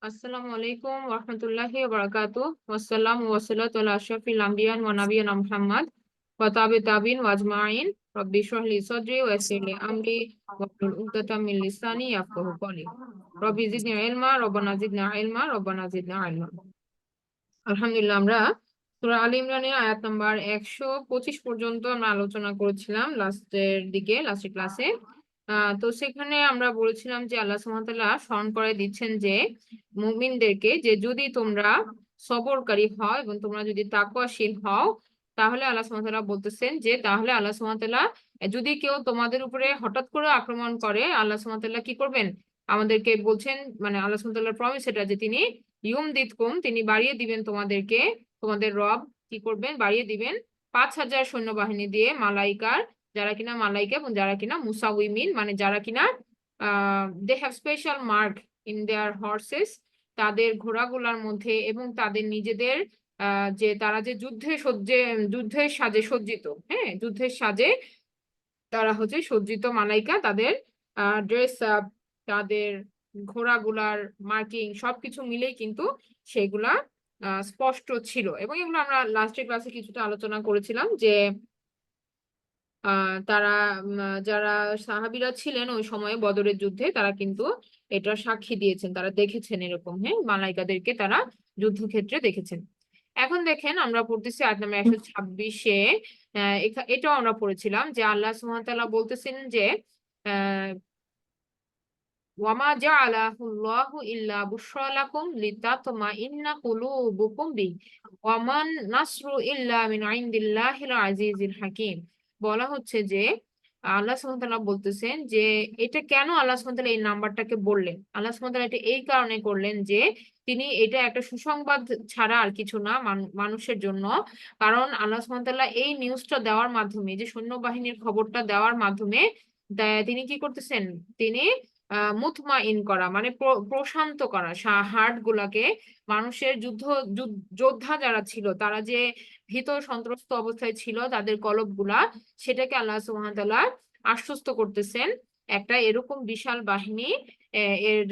আসসালামু আলাইকুম ওয়া রাহমাতুল্লাহি ওয়া বারাকাতুহু। ওয়াসসালামু ওয়াসসালাতু আলা আশরাফিল আমবিয়া ওয়া নাবিয়িনা মুহাম্মদ ওয়া তাবিঈন ওয়া আজমাইন। রাব্বি ইশরাহ লি সাদরি ওয়া ইয়াসসির লি আমরি ওয়াহলুল উকদাতাম মিন লিসানি ইয়াফকাহু কওলি। রব্বি জিদনি ইলমা, রব্বানা জিদনা ইলমা, রব্বানা জিদনা ইলমা। আলহামদুলিল্লাহ, আমরা সূরা আলী ইমরানের আয়াত নাম্বার 125 পর্যন্ত আমরা আলোচনা করেছিলাম লাস্টের ক্লাসে। তো সেখানে আমরা বলেছিলাম যে আল্লাহ সুবহানাহু ওয়া তাআলা স্মরণ করে দিচ্ছেন যে মুমিনদেরকে, যে যদি তোমরা সবরকারী হও এবং তোমরা যদি তাকওয়াশীল হও, তাহলে আল্লাহ সুবহানাহু ওয়া তাআলা বলতেছেন যে তাহলে আল্লাহ সুবহানাহু ওয়া তাআলা যদি কেউ তোমাদের উপরে হঠাৎ করে আক্রমণ করে, আল্লাহ সুবহানাহু ওয়া তাআলা কি করবেন আমাদেরকে বলছেন, মানে আল্লাহ সুবহানাহু ওয়া তাআলার প্রমিস এটা যে তিনি তিনি বাড়িয়ে দিবেন তোমাদেরকে, তোমাদের রব কি করবেন বাড়িয়ে দিবেন 5,000 সৈন্যবাহিনী দিয়ে, মালাইকা এবং যারা কিনা মুসাউইমিন, মানে যারা কিনা they have special mark in their horses, তাদের ঘোড়াগুলার মধ্যে, এবং তাদের নিজেদের যে তারা যে যুদ্ধের সাজে সজ্জিত, হ্যাঁ যুদ্ধের সাজে তারা হচ্ছে সজ্জিত মালাইকা, তাদের ড্রেস আপ, তাদের ঘোড়াগুলার মার্কিং সবকিছু মিলেই কিন্তু সেগুলা স্পষ্ট ছিল। এবং এগুলো আমরা লাস্টের ক্লাসে কিছুটা আলোচনা করেছিলাম যে তারা যারা সাহাবীরা ছিলেন ওই সময়ে বদরের যুদ্ধে, তারা কিন্তু এটা সাক্ষী দিয়েছেন, তারা দেখেছেন এরকম, হ্যাঁ মালাইকাদেরকে তারা যুদ্ধক্ষেত্রে দেখেছেন। এখন দেখেন আমরা পড়তেছি আয়াত নাম্বার 126-এ। এটাও আমরা পড়েছিলাম যে আল্লাহ সুবহানাহু ওয়া তাআলা বলতেছেন যে আহ ওয়ামা জাআলাহুল্লাহু ইল্লা বুশরা লাকুম লিতাতমাইন্না কুলুবুকুম বি ওয়ামান নাসরু ইল্লা মিন ইনদিল্লাহিল আজিজিল হাকিম। বলা হচ্ছে যে আল্লাহ সুবহানাহু ওয়া তাআলা বলতেছেন যে এটা কেন আল্লাহ সুবহানাহু ওয়া তাআলা এই নাম্বারটাকে বললেন, আল্লাহ সুবহানাহু ওয়া তাআলা এটা এই কারণে করলেন যে তিনি এটা একটা সুসংবাদ ছাড়া আর কিছু না মানুষের জন্য। কারণ আল্লাহ সুবহানাহু ওয়া তাআলা এই নিউজটা দেওয়ার মাধ্যমে, যে সৈন্যবাহিনীর খবরটা দেওয়ার মাধ্যমে তিনি কি করতেছেন, তিনি মুতমাইন করা, মানে প্রশান্ত করা হার্ট গুলাকে, মানুষের যোদ্ধা যারা ছিল, তারা যে ভীত সন্ত্রস্ত অবস্থায় ছিল তাদের কলব গুলা, সেটাকে আল্লাহ সুবহানাহু ওয়া তাআলা আশ্বস্ত করতেছেন একটা এরকম বিশাল বাহিনী এর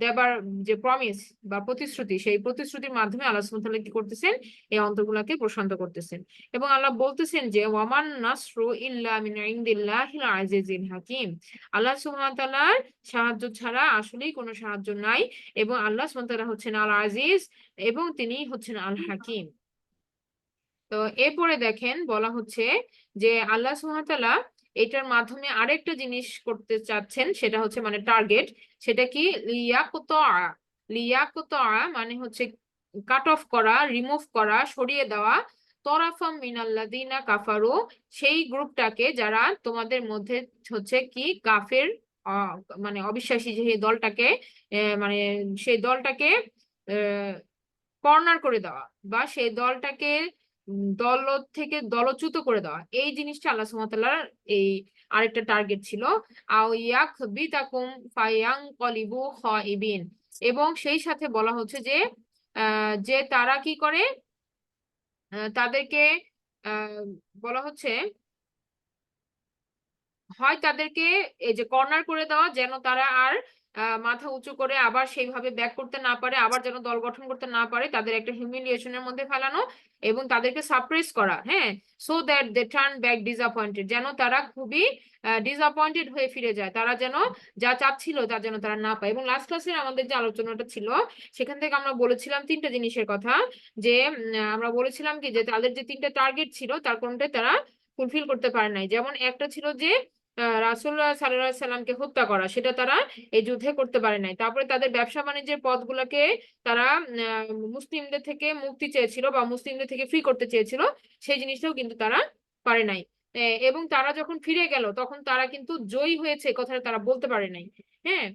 দেবার যে প্রমিস বা প্রতিশ্রুতি, সেই প্রতিশ্রুতির মাধ্যমে আল্লাহ সুবহানাহু ওয়া তাআলা কি করতেছেন, এই অন্তরগুলাকে প্রশান্ত করতেছেন। এবং আল্লাহ বলতেছেন যে ওয়ামান নাসরু ইল্লা মিন ইনদিল্লাহিল আজিজিল হাকিম, আল্লাহ সুবহানাহু ওয়া তাআলার সাহায্য ছাড়া আসলেই কোনো সাহায্য নাই। এবং আল্লাহ সুবহানাহু ওয়া তাআলা হচ্ছেন আল আজিজ, এবং তিনি হচ্ছেন আল হাকিম। তো এরপরে দেখেন বলা হচ্ছে যে আল্লাহ সুবহানাহু ওয়া তাআলা এটার মাধ্যমে আরেকটা জিনিস করতে চাচ্ছেন, সেটা হচ্ছে মানে টার্গেট, সেটা কি লিয়াকুতা। লিয়াকুতা মানে হচ্ছে কাট অফ করা, রিমুভ করা, সরিয়ে দেওয়া, তরাফাম মিনাল্লাযিনা কাফারু, সেই গ্রুপটাকে যারা তোমাদের মধ্যে হচ্ছে কি কাফের, আহ, মানে অবিশ্বাসী যে দলটাকে, মানে সেই দলটাকে কর্নার করে দেওয়া, বা সেই দলটাকে দল থেকে দলচ্যুত করে দেওয়া, এই জিনিসটা আল্লাহ সুবহানাহু ওয়া তাআলার এই আরেকটা টার্গেট ছিল। আও ইয়াকবিতাকুম ফায়ানকলিবু খাইবিন। এবং সেই সাথে বলা হচ্ছে যে যে তারা কি করে, তাদেরকে আহ, বলা হচ্ছে হয় তাদেরকে এই যে কর্নার করে দেওয়া, যেন তারা আর মাথা উঁচু করে আবার সেইভাবে ব্যাক করতে না পারে, আবার যেন দল গঠন করতে না পারে, তাদের একটা হিউমিলিয়েশনের মধ্যে ফেলানো, এবং তাদেরকে সাপ্রেস করা, হ্যাঁ, so that they turn back disappointed, যেন তারা খুবই ডিসঅ্যাপয়েন্টেড হয়ে ফিরে যায়, তারা যেন যা চাচ্ছিল তা যেন তারা না পায়। এবং লাস্ট ক্লাসে আমাদের যে আলোচনাটা ছিল, সেখান থেকে আমরা বলেছিলাম তিনটা জিনিসের কথা, যে আমরা বলেছিলাম কি যে তাদের যে তিনটা টার্গেট ছিল তার কোনটাই তারা ফুলফিল করতে পারে নাই। যেমন একটা ছিল যে রাসূলুল্লাহ সাল্লাল্লাহু আলাইহি সাল্লামকে হত্যা করা, সেটা তারা এই যুদ্ধে করতে পারে নাই। তারপরে তাদের ব্যবসা বাণিজ্যের পথগুলোকে তারা মুসলিমদের থেকে মুক্তি চেয়েছিল বা মুসলিমদের থেকে ফ্রি করতে চেয়েছিল, সেই জিনিসটাও কিন্তু তারা পারে নাই। এবং তারা যখন ফিরে গেল তখন তারা কিন্তু জয়ী হয়েছে কথাটা তারা বলতে পারে নাই, হ্যাঁ,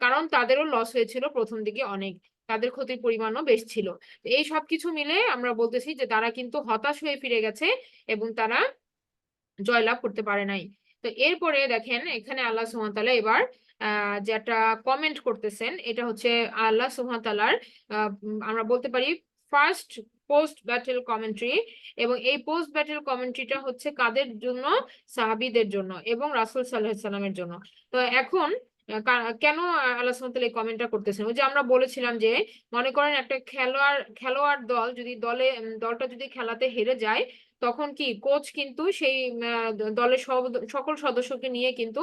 কারণ তাদেরও লস হয়েছিল প্রথম দিকে অনেক, তাদের ক্ষতির পরিমাণও বেশ ছিল। এই সব কিছু মিলে আমরা বলতেছি যে তারা কিন্তু হতাশ হয়ে ফিরে গেছে এবং তারা জয়লাভ করতে পারে নাই। তো এরপরে দেখেন এখানে আল্লাহ সুবহানাহু ওয়া তাআলা এবার যেটা কমেন্ট করতেছেন, এটা হচ্ছে আল্লাহ সুবহানাহু ওয়া তাআলার আমরা বলতে পারি ফার্স্ট পোস্ট ব্যাটেল কমেন্ট্রি। এবং এই পোস্ট ব্যাটেল কমেন্ট্রিটা হচ্ছে কাদের জন্য, সাহাবীদের জন্য এবং রাসূল সাল্লাল্লাহু আলাইহি সাল্লামের জন্য। তো এখন কেন আল্লাহ সুবহানাহু ওয়া তাআলা এই কমেন্টটা করতেছেন? ওই যে আমরা বলেছিলাম যে মনে করেন একটা খেলোয়াড় দল যদি দলটা যদি খেলাতে হেরে যায়, তখন কি কোচ কিন্তু সেই দলের সকল সদস্যকে নিয়ে কিন্তু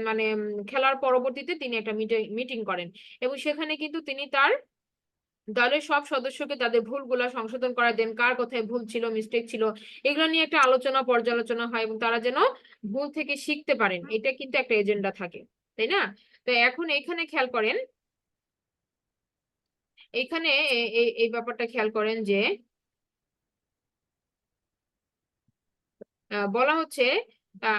মানে খেলার পরবর্তীতে তিনি একটা মিটিং করেন, এবং সেখানে কিন্তু তিনি তার দলের সব সদস্যকে তাদের ভুলগুলা সংশোধন করা দেন, কার কোথায় ভুল ছিল, মিস্টেক ছিল, এগুলো নিয়ে একটা আলোচনা পর্যালোচনা হয়, এবং তারা যেন ভুল থেকে শিখতে পারেন, এটা কিন্তু একটা এজেন্ডা থাকে, তাই না? তো এখন এখানে খেয়াল করেন, এইখানে এই ব্যাপারটা খেয়াল করেন যে বলা হচ্ছে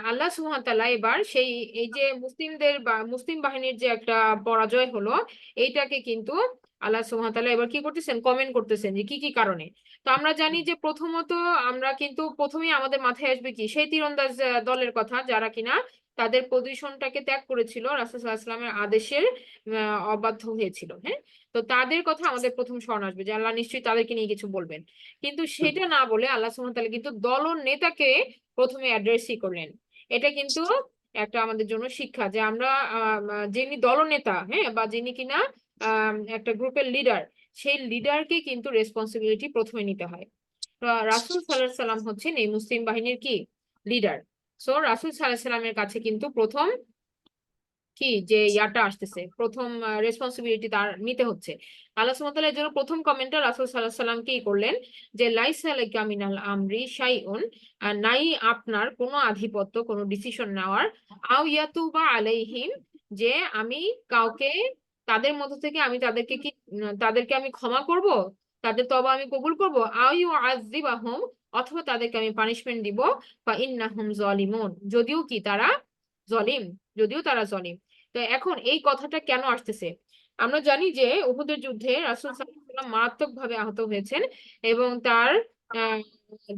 আল্লাহ সুবহানাহু ওয়া তাআলা এবার সেই এই যে মুসলিমদের বা মুসলিম বাহিনীর যে একটা পরাজয় হলো, এইটাকে কিন্তু আল্লাহ সুবহানাহু ওয়া তাআলা এবার কি করতেছেন, কমেন্ট করতেছেন যে কি কি কারণে। তো আমরা জানি যে প্রথমত আমরা কিন্তু প্রথমেই আমাদের মাথায় আসবে কি, সেই তীরন্দাজ দলের কথা, যারা কিনা তাদের পজিশনটাকে ত্যাগ করেছিল রাসূল সাল্লাল্লাহু আলাইহি ওয়াসাল্লামের আদেশের অবাধ্য হয়েছিল। হ্যাঁ, তো তাদের কথা আমাদের প্রথম স্মরণ আসবে যে আল্লাহ নিশ্চয়ই তাদেরকে নিয়ে কিছু বলবেন, কিন্তু সেটা না বলে আল্লাহ সুবহানাহু ওয়া তাআলা কিন্তু দল নেতাকে প্রথমে অ্যাড্রেসই করলেন। এটা কিন্তু একটা আমাদের জন্য শিক্ষা যে আমরা যিনি দলনেতা, হ্যাঁ, বা যিনি কিনা একটা গ্রুপের লিডার, সেই লিডারকে কিন্তু রেসপন্সিবিলিটি প্রথমে নিতে হয়। রাসূল সাল্লাল্লাহু আলাইহি সাল্লাম হচ্ছেন এই মুসলিম বাহিনীর কি লিডার। সো রাসূল সাল্লাল্লাহু আলাইহি সাল্লামের কাছে কিন্তু প্রথম কি যে ইয়াটা আসতেছে, প্রথম রেসপন্সিবিলিটি তার নিতে হচ্ছে। আল্লাহ সুবহানাহু ওয়া তাআলা এর জন্য প্রথম কমেন্টটা রাসূল সাল্লাল্লাহু আলাইহি সাল্লাম কি করলেন, যে লাইসা আলাইকা মিনাল আমরি শাইউন, নাই আপনার কোনো আধিপত্য, কোনো ডিসিশন নেওয়ার, আও ইয়াতুবা আলাইহিম, যে আমি কাউকে তাদের মধ্য থেকে আমি তাদেরকে কি তাদেরকে আমি ক্ষমা করব, তাদের তওবা আমি কবুল করব, আও ইউআযযিবাহুম, অথবা তাদেরকে আমি পানিশমেন্ট দিব, ফা ইন্নাহুম যালিমুন, জলিম যদিও তারা জলিম। তো এখন এই কথাটা কেন আসতেছে? আমরা জানি যে উহুদের যুদ্ধে রাসূল সাল্লাল্লাহু আলাইহি ওয়াসাল্লাম মারাত্মক ভাবে আহত হয়েছেন, এবং তার আহ,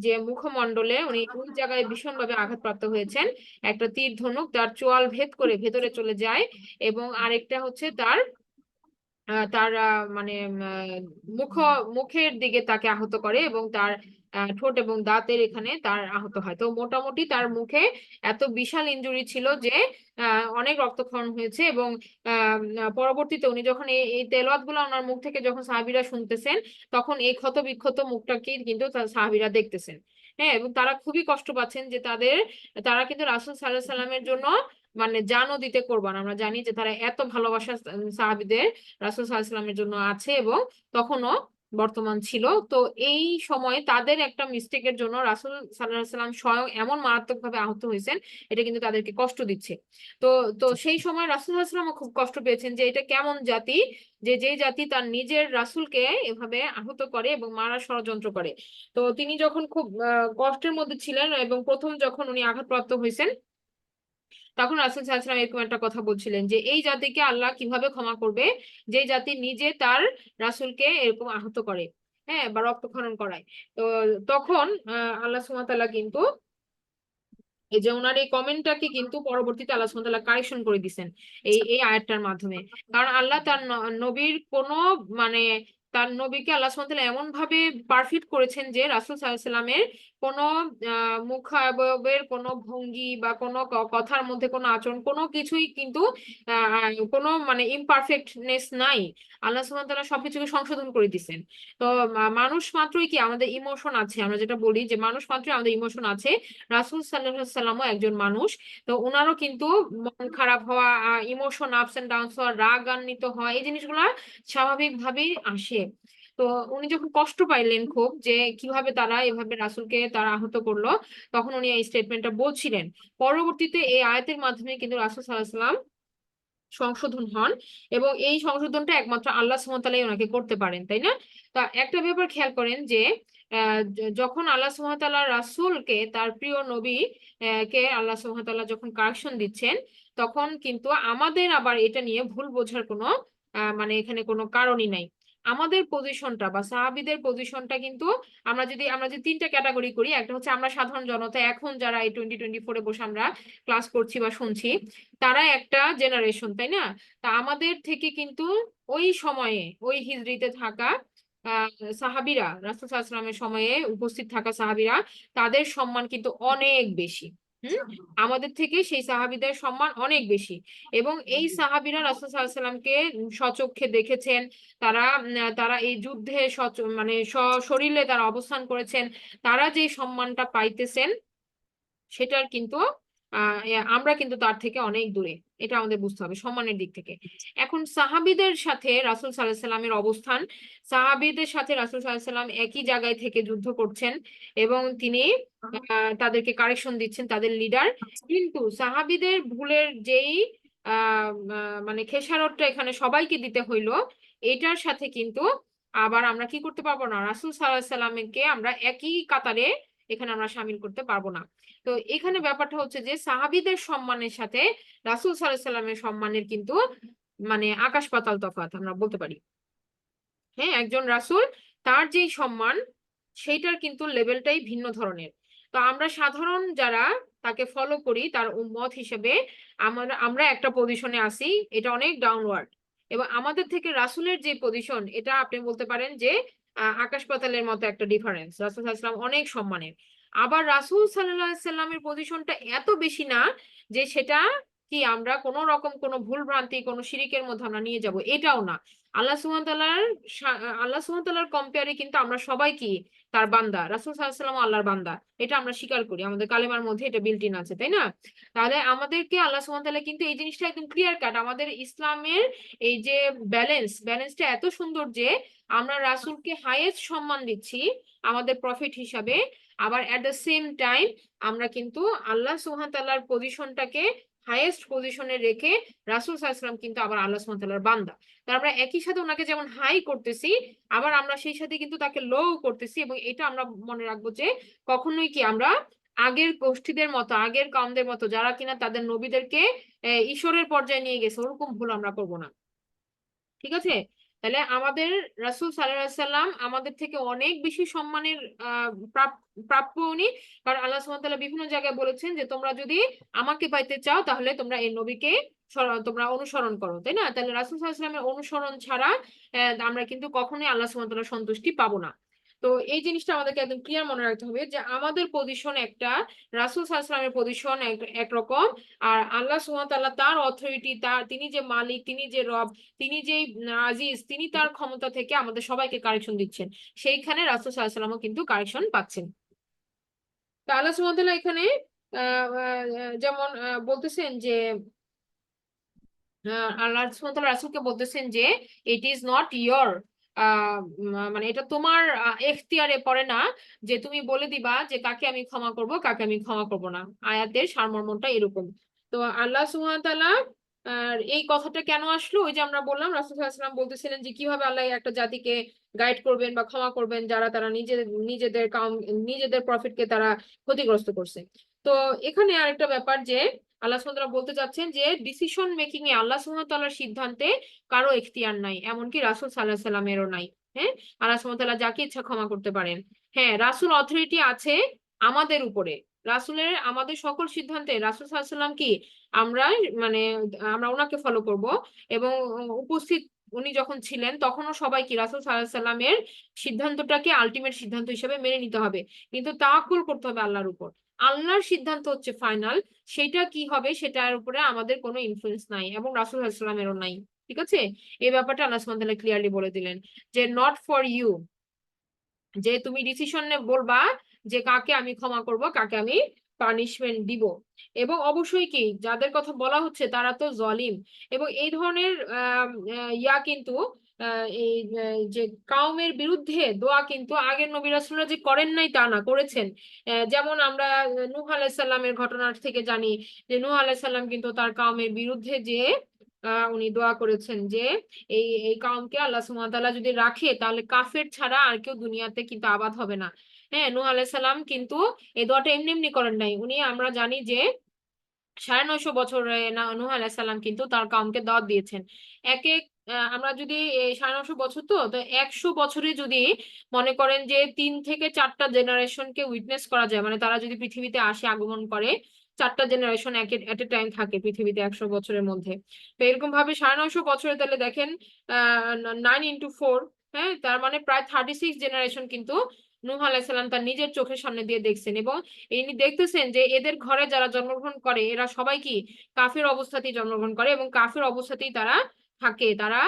যে মুখমণ্ডলে উনি ওই জায়গায় ভীষণ ভাবে আঘাতপ্রাপ্ত হয়েছেন। একটা তীর ধনুক তার চোয়াল ভেদ করে ভেতরে চলে যায়, এবং আরেকটা হচ্ছে তার তার মানে মুখ মুখের দিকে তাকে আহত করে, এবং তার ঠোঁট এবং দাঁতের এখানে তার আহত হয়। তো মোটামুটি তার মুখে এত বিশাল ইনজুরি ছিল যে অনেক রক্তক্ষরণ হয়েছে, এবং পরবর্তীতে উনি যখন এই তেলাওয়াত গুলো ওনার মুখ থেকে যখন সাহাবীরা শুনতেছেন, তখন এই ক্ষত বিক্ষত মুখটাকে কিন্তু সাহাবীরা দেখতেছেন। হ্যাঁ, এবং তারা খুবই কষ্ট পাচ্ছেন যে তারা কিন্তু রাসূল সাল্লাল্লাহু আলাইহি সাল্লামের জন্য মানে জানও দিতে কোরবান। আমরা জানি যে তারা এত ভালোবাসা সাহাবীদের রাসূল সাল্লাল্লাহু আলাইহি ওয়াসাল্লামের জন্য আছে, এবং তখনও বর্তমান ছিল। তো এই সময়ে তাদের একটা মিস্টেকের জন্য রাসূল সাল্লাল্লাহু আলাইহি ওয়াসাল্লাম স্বয়ং এমন মারাত্মকভাবে আহত হয়েছেন, এটা কিন্তু তাদেরকে কষ্ট দিচ্ছে। তো তো সেই সময় রাসূল সাল্লাল্লাহু আলাইহি ওয়াসাল্লাম খুব কষ্ট পেয়েছেন যে এটা কেমন জাতি, যে যেই জাতি তার নিজের রাসূলকে এভাবে আহত করে এবং মারার ষড়যন্ত্র করে। তো তিনি যখন খুব কষ্টের মধ্যে ছিলেন, এবং প্রথম যখন উনি আঘাতপ্রাপ্ত হয়েছেন, তখন রাসূল সাল্লাল্লাহু আলাইহি ওয়াসাল্লাম এরকম একটা কথা বলছিলেন যে এই জাতিকে আল্লাহ কিভাবে ক্ষমা করবে, যে জাতি নিজে তার রাসূলকে এরকম আহত করে, হ্যাঁ, বা রক্তক্ষরণ করায়। তো তখন আল্লাহ সুবহানাহু ওয়া তাআলা কিন্তু এই যে ওনার এই কমেন্টটাকে কিন্তু পরবর্তীতে আল্লাহ সুবহানাহু ওয়া তাআলা কারেকশন করে দিছেন এই আয়াতটার মাধ্যমে। কারণ আল্লাহ তার নবীর কোনো মানে তার নবীকে আল্লাহ সুবহানাহু ওয়া তাআলা এমন ভাবে পারফেক্ট করেছেন যে রাসূল সাল্লাল্লাহু আলাইহি সাল্লামের কোনো মুখাবয়বের কোনো ভঙ্গি বা কোনো কথার মধ্যে কোনো আচরণ কোনো কিছুই কিন্তু কোনো মানে ইমপারফেক্টনেস নাই। আল্লাহ সুবহানাহু ওয়া তাআলা সবকিছুকে সংশোধন করে দিছেন। তো মানুষ মাত্রই কি আমাদের ইমোশন আছে, আমরা যেটা বলি যে মানুষ মাত্রই আমাদের ইমোশন আছে, রাসূল সাল্লাল্লাহু আলাইহি সাল্লামও একজন মানুষ। তো ওনারও কিন্তু মন খারাপ হওয়া, ইমোশন আপস এন্ড ডাউনস হওয়া, রাগান্বিত হওয়া, এই জিনিসগুলা স্বাভাবিকভাবেই আসে। তো উনি যখন কষ্ট পাইলেন খুব যে কিভাবে তারা এভাবে রাসূলকে তারা আহত করলো, তখন উনি এই স্টেটমেন্টটা বলছিলেন। পরবর্তীতে এই আয়াতের মাধ্যমে কিন্তু রাসূল সাল্লাল্লাহু আলাইহি সাল্লাম সংশোধন হন, এবং এই সংশোধনটা একমাত্র আল্লাহ সুবহানাহু ওয়া তাআলাই ওনাকে করতে পারেন, তাই না? তা একটা ব্যাপার খেয়াল করেন যে যখন আল্লাহ সুবহানাহু ওয়া তাআলা রাসূলকে তার প্রিয় নবী কে আল্লাহ সুবহানাহু ওয়া তাআলা যখন কারেকশন দিচ্ছেন, তখন কিন্তু আমাদের আবার এটা নিয়ে ভুল বোঝার কোনো মানে এখানে কোনো কারণই নাই। আমাদের পজিশনটা বা সাহাবীদের পজিশনটা কিন্তু আমরা যদি তিনটা ক্যাটাগরি করি, একটা হচ্ছে আমরা সাধারণ জনতা, এখন যারা এই 2024 এ বসে আমরা ক্লাস করছি বা শুনছি, তারা একটা জেনারেশন, তাই না? তা আমাদের থেকে কিন্তু ওই সময়ে ওই হিজরিতে থাকা আহ সাহাবীরা, রাসূল সাল্লাল্লাহু আলাইহি ওয়াসাল্লামের সময়ে উপস্থিত থাকা সাহাবীরা, তাদের সম্মান কিন্তু অনেক বেশি। আমাদের থেকে সেই সাহাবীদের সম্মান অনেক বেশি। এবং এই সাহাবীরা রাসূল সাল্লাল্লাহু আলাইহি সাল্লামকে স্বচক্ষে দেখেছেন। তারা এই যুদ্ধে মানে সশরীরে তারা অবস্থান করেছেন। তারা যে সম্মানটা পাইতেছেন সেটার কিন্তু আমরা কিন্তু তার থেকে অনেক দূরে। এটা আমাদের বুঝতে হবে সম্মানের দিক থেকে। এখন সাহাবীদের সাথে রাসূল সাল্লাল্লাহু আলাইহি সাল্লামের অবস্থান, সাহাবীদের সাথে রাসূল সাল্লাল্লাহু আলাইহি সাল্লাম একই জায়গায় থেকে যুদ্ধ করছেন এবং তিনি তাদেরকে কারেকশন দিচ্ছেন, তাদের লিডার। কিন্তু সাহাবীদের ভুলের যেই মানে খেসারতটা এখানে সবাইকে দিতে হইলো, এটার সাথে কিন্তু আবার আমরা কি করতে পারবো না, রাসূল সাল্লাল্লাহু আলাইহি সাল্লামকে আমরা একই কাতারে এখানে আমরা শামিল করতে পারবো না। তো এখানে ব্যাপারটা হচ্ছে যে সাহাবীদের সম্মানের সাথে রাসূল সাল্লাল্লাহু আলাইহি সাল্লামের সম্মানের কিন্তু মানে আকাশ পাতাল তফাৎ আমরা বলতে পারি। হ্যাঁ, একজন রাসূল তার যেই সম্মান সেইটার কিন্তু লেভেলটাই ভিন্ন ধরনের। তো আমরা সাধারণ যারা তাকে ফলো করি তার উম্মত হিসেবে আমরা একটা পজিশনে আছি, এটা অনেক ডাউনওয়ার্ড। এবং আমাদের থেকে রাসূলের যে পজিশন, এটা আপনি বলতে পারেন যে আকাশ পাতালের মতো একটা ডিফারেন্স। রাসূল সাল্লাল্লাহু আলাইহি সাল্লাম অনেক সম্মানের। আবার রাসূল সাল্লাল্লাহু আলাইহি সাল্লামের পজিশনটা এত বেশি না যে সেটা কি আমরা কোনো রকম কোনো ভুল ভ্রান্তি কোনো শিরিকের মধ্যে আমরা নিয়ে যাব, এটাও না। আল্লাহ সুবহানাহু ওয়া তাআলার আল্লাহ সুবহানাহু ওয়া তাআলার কম্পেয়ারে কিন্তু আমরা সবাই কি তার বান্দা, রাসূল সাল্লাল্লাহু আলাইহি ওয়াসাল্লাম আল্লাহর বান্দা, এটা আমরা স্বীকার করি, আমাদের কালেমার মধ্যে এটা বিল্ট ইন আছে, তাই না? তাহলে আমাদেরকে আল্লাহ সুবহানাহু ওয়া তাআলা কিন্তু এই জিনিসটা একদম ক্লিয়ার কাট, আমাদের ইসলামের এই যে ব্যালেন্সটা এত সুন্দর যে আমরা রাসূলকে হাইয়েস্ট সম্মান দিচ্ছি আমাদের প্রফেট হিসাবে। আবার এট দ্য সেম টাইম আমরা কিন্তু আল্লাহ সুবহানাহু ওয়া তাআলার পজিশনটাকে হাইয়েস্ট পজিশনে রেখে রাসূল সাল্লাল্লাহু আলাইহি ওয়াসাল্লাম কিন্তু আবার আল্লাহ সুবহানাহু ওয়া তাআলার বান্দা। তার আমরা একই সাথে ওনাকে যেমন হাই করতেছি, আবার আমরা সেই সাথে কিন্তু তাকে লো করতেছি। এবং এটা আমরা মনে রাখবো যে কখনোই কি আমরা আগের গোষ্ঠীদের মতো, আগের কওমদের মতো যারা কিনা তাদের নবীদেরকে ঈশ্বরের পর্যায়ে নিয়ে গেছে, ওরকম ভুল আমরা করবো না। ঠিক আছে? তাহলে আমাদের রাসূল সাল্লাল্লাহু আলাইহি সাল্লাম আমাদের থেকে অনেক বেশি সম্মানের প্রাপ্য উনি। কারণ আল্লাহ সুবহানাহু ওয়া তাআলা বিভিন্ন জায়গায় বলেছেন যে তোমরা যদি আমাকে পাইতে চাও তাহলে তোমরা এই নবীকে তোমরা অনুসরণ করো, তাই না? তাহলে রাসূল সাল্লাল্লাহু আলাইহি সাল্লামের অনুসরণ ছাড়া আমরা কিন্তু কখনোই আল্লাহ সুবহানাহু ওয়া তাআলার সন্তুষ্টি পাবো না। তো এই জিনিসটা আমাদেরকে একদম ক্লিয়ার মনে রাখতে হবে যে আমাদের পজিশন একটা, রাসূল সাল্লাল্লাহু আলাইহি সাল্লামের পজিশন একরকম, আর আল্লাহ সুবহানাহু ওয়া তাআলা তার অথরিটি, তিনি যে মালিক, তিনি যে রব, তিনি যে আজিজ, তিনি তার ক্ষমতা থেকে আমাদের সবাইকে কারেকশন দিচ্ছেন। সেইখানে রাসূল সাল্লাল্লাহু আলাইহি সাল্লামও কিন্তু কারেকশন পাচ্ছেন। তা আল্লাহ সুবহানাহু ওয়া তাআলা এখানে যেমন বলতেছেন যে আল্লাহ সুবহানাহু ওয়া তাআলা রাসূলকে বলতেছেন যে ইট ইজ নট ইয়োর, মানে এটা তোমার এখতিয়ারে পড়ে না যে তুমি বলে দিবা যে কাকে আমি ক্ষমা করব কাকে আমি ক্ষমা করব না। আয়াতের সারমর্মটা এরকম। তো আল্লাহ সুবহানাহু ওয়া তাআলা এই কথাটা কেন আসলো, ওই যে আমরা বললাম রাসূল সাল্লাল্লাহু আলাইহি ওয়াসাল্লাম বলতেছিলেন যে কিভাবে আল্লাহ একটা জাতিকে গাইড করবেন বা ক্ষমা করবেন যারা তারা নিজেদের প্রফিটকে তারা ক্ষতিগ্রস্ত করছে। তো এখানে আরেকটা ব্যাপার যে আল্লাহ সুবহানাহু ওয়া তাআলা বলতে চাচ্ছেন যে ডিসিশন মেকিং এ আল্লাহ সুবহানাহু ওয়া তাআলার সিদ্ধান্তে কারো এখতিয়ার নাই, এমনকি রাসূল সাল্লাল্লাহু আলাইহি সাল্লামেরও নাই। হ্যাঁ, আল্লাহ সুবহানাহু ওয়া তাআলা যাকে ইচ্ছা ক্ষমা করতে পারেন। হ্যাঁ, রাসূল অথরিটি আছে আমাদের উপরে, রাসূলের আমাদের সকল সিদ্ধান্তে রাসূল সাল্লাল্লাহু আলাইহি সাল্লাম কি আমরা মানে আমরা ওনাকে ফলো করব। এবং উপস্থিত উনি যখন ছিলেন তখনও সবাই কি রাসূল সাল্লাল্লাহু আলাইহি সাল্লামের সিদ্ধান্তটাকে আলটিমেট সিদ্ধান্ত হিসেবে মেনে নিতে হবে, কিন্তু তাওয়াক্কুল করতে হবে আল্লাহর উপর। আল্লাহর সিদ্ধান্ত হচ্ছে ফাইনাল, সেটা কি হবে সেটার উপরে আমাদের কোনো ইনফ্লুয়েন্স নাই এবং রাসূল সাল্লাল্লাহু আলাইহি সাল্লামেরও নাই। ঠিক আছে? এই ব্যাপারটা আল্লাহ সুবহানাহু ওয়া তাআলা ক্লিয়ারলি বলে দিলেন যে নট ফর ইউ, যে তুমি ডিসিশনে বলবা যে কাকে আমি ক্ষমা করব কাকে আমি পানিশমেন্ট দিব। এবং অবশ্যই কি যাদের কথা বলা হচ্ছে তারা তো জালিম। এবং এই ধরনের কিন্তু এই যে কাউমের বিরুদ্ধে দোয়া কিন্তু আগের নবী রাসূলরা যে করেন নাই তা না, করেছেন। যেমন আমরা নূহ আলাইহিস সালামের ঘটনা থেকে জানি যে নূহ আলাইহিস সালাম কিন্তু তার কাউমের বিরুদ্ধে যে উনি দোয়া করেছেন যে এই কাউমকে আল্লাহ সুবহানাহু ওয়া তাআলা যদি রাখে তাহলে কাফের ছাড়া আর কেউ দুনিয়াতে কিন্তু আবাদ হবে না। হ্যাঁ, নূহ আলাইহিস সালাম কিন্তু এই দোয়াটা এমনি এমনি করেন নাই, উনি আমরা জানি যে ৯৫০ বছরে নূহ আলাইহিস সালাম কিন্তু তার কাউমকে দাওয়াত দিয়েছেন। এক এক আমরা যদি ৯৫০ বছর তো ১০০ বছরে যদি মনে করেন যে ৩ থেকে ৪টা জেনারেশনকে উইটনেস করা যায়, মানে তারা যদি পৃথিবীতে আসে আগমন করে ৪টা জেনারেশন এট এ টাইম থাকে পৃথিবীতে ১০০ বছরের মধ্যে। তো এরকম ভাবে ৯৫০ বছরে তাহলে দেখেন 9 into 4, হ্যাঁ, তার মানে প্রায় 36 জেনারেশন কিন্তু নূহ আলাইহিস সালাম তার নিজের চোখের সামনে দিয়ে দেখছেন, এবং ইনি দেখতেছেন যে এদের ঘরে যারা জন্মগ্রহণ করে এরা সবাই কি কাফের অবস্থাতেই জন্মগ্রহণ করে এবং কাফের অবস্থাতেই তারা থাকে। তারা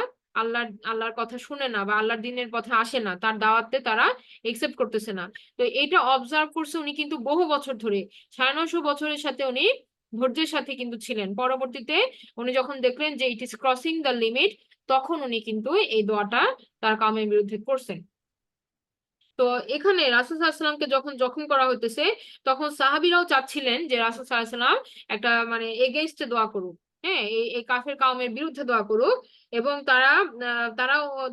আল্লাহর কথা শুনে না বা আল্লাহর দ্বীনের পথে আসে না, তার দাওয়াতে তারা একসেপ্ট করতেছে না। তো এটা অবজার্ভ করছে উনি কিন্তু বহু বছর ধরে, 950 বছরের সাথে উনি ধৈর্যের সাথে কিন্তু ছিলেন। পরবর্তীতে উনি যখন দেখলেন যে it is crossing the limit, তখন উনি কিন্তু এই দোয়াটা তার কামের বিরুদ্ধে করছেন। তো এখানে রাসূল সাল্লাল্লাহু আলাইহি ওয়াসাল্লামকে যখন জখম করা হইতেছে, তখন সাহাবীরাও চাচ্ছিলেন যে রাসূল সাল্লাল্লাহু আলাইহি ওয়াসাল্লাম একটা মানে এগেইনস্টে দোয়া করুক, হ্যাঁ, এই কাফের কাউমের বিরুদ্ধে দোয়া করুক। এবং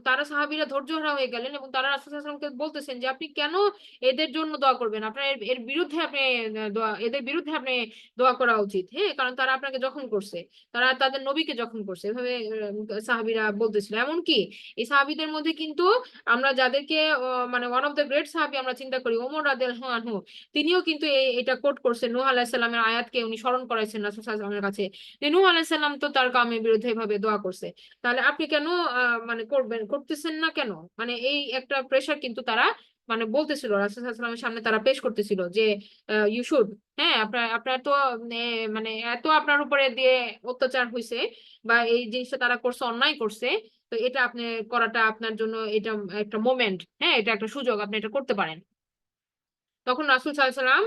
তারা সাহাবীরা ধৈর্যহারা হয়ে গেলেন এবং তারা রাসূল সাল্লাল্লাহু আলাইহি ওয়াসাল্লামকে বলতেছেন যে আপনি কেন এদের জন্য দোয়া করবেন, আপনার এর বিরুদ্ধে আপনি এদের বিরুদ্ধে আপনি দোয়া করা উচিত, হ্যাঁ, কারণ তারা আপনাকে জখম করছে, তারা তাদের নবীকে জখম করছে, এভাবে সাহাবীরা বলতেছিল। এমনকি এই সাহাবীদের মধ্যে কিন্তু আমরা যাদেরকে মানে ওয়ান অফ দ্য গ্রেট সাহাবী আমরা চিন্তা করি, ওমর রাদিয়াল্লাহু আনহু, তিনিও কিন্তু এটা কোট করছেন, নূহ আলাইহিস সালামের আয়াতকে উনি স্মরণ করাইছেন রাসূল সাল্লাল্লাহু আলাইহি ওয়াসাল্লামের কাছে, যে নূহ আলাইহিস সালাম তো তার কওমের বিরুদ্ধে এভাবে দোয়া করছে, তাহলে আপনি কেন মানে করতেছেন না কেন? মানে এই একটা প্রেশার কিন্তু তারা মানে বলতেছিল রাসূল সাল্লাল্লাহু আলাইহি ওয়াসাল্লামের সামনে, তারা পেশ করতেছিল যে ইউ শুড, হ্যাঁ, আপনার তো মানে এত আপনার উপরে দিয়ে অত্যাচার হয়েছে বা এই জিনিসটা তারা করছে, অন্যায় করছে, তো এটা আপনি করাটা আপনার জন্য এটা একটা মোমেন্ট, হ্যাঁ, এটা একটা সুযোগ, আপনি এটা করতে পারেন। তখন রাসূল সাল্লাল্লাহু আলাইহি সাল্লাম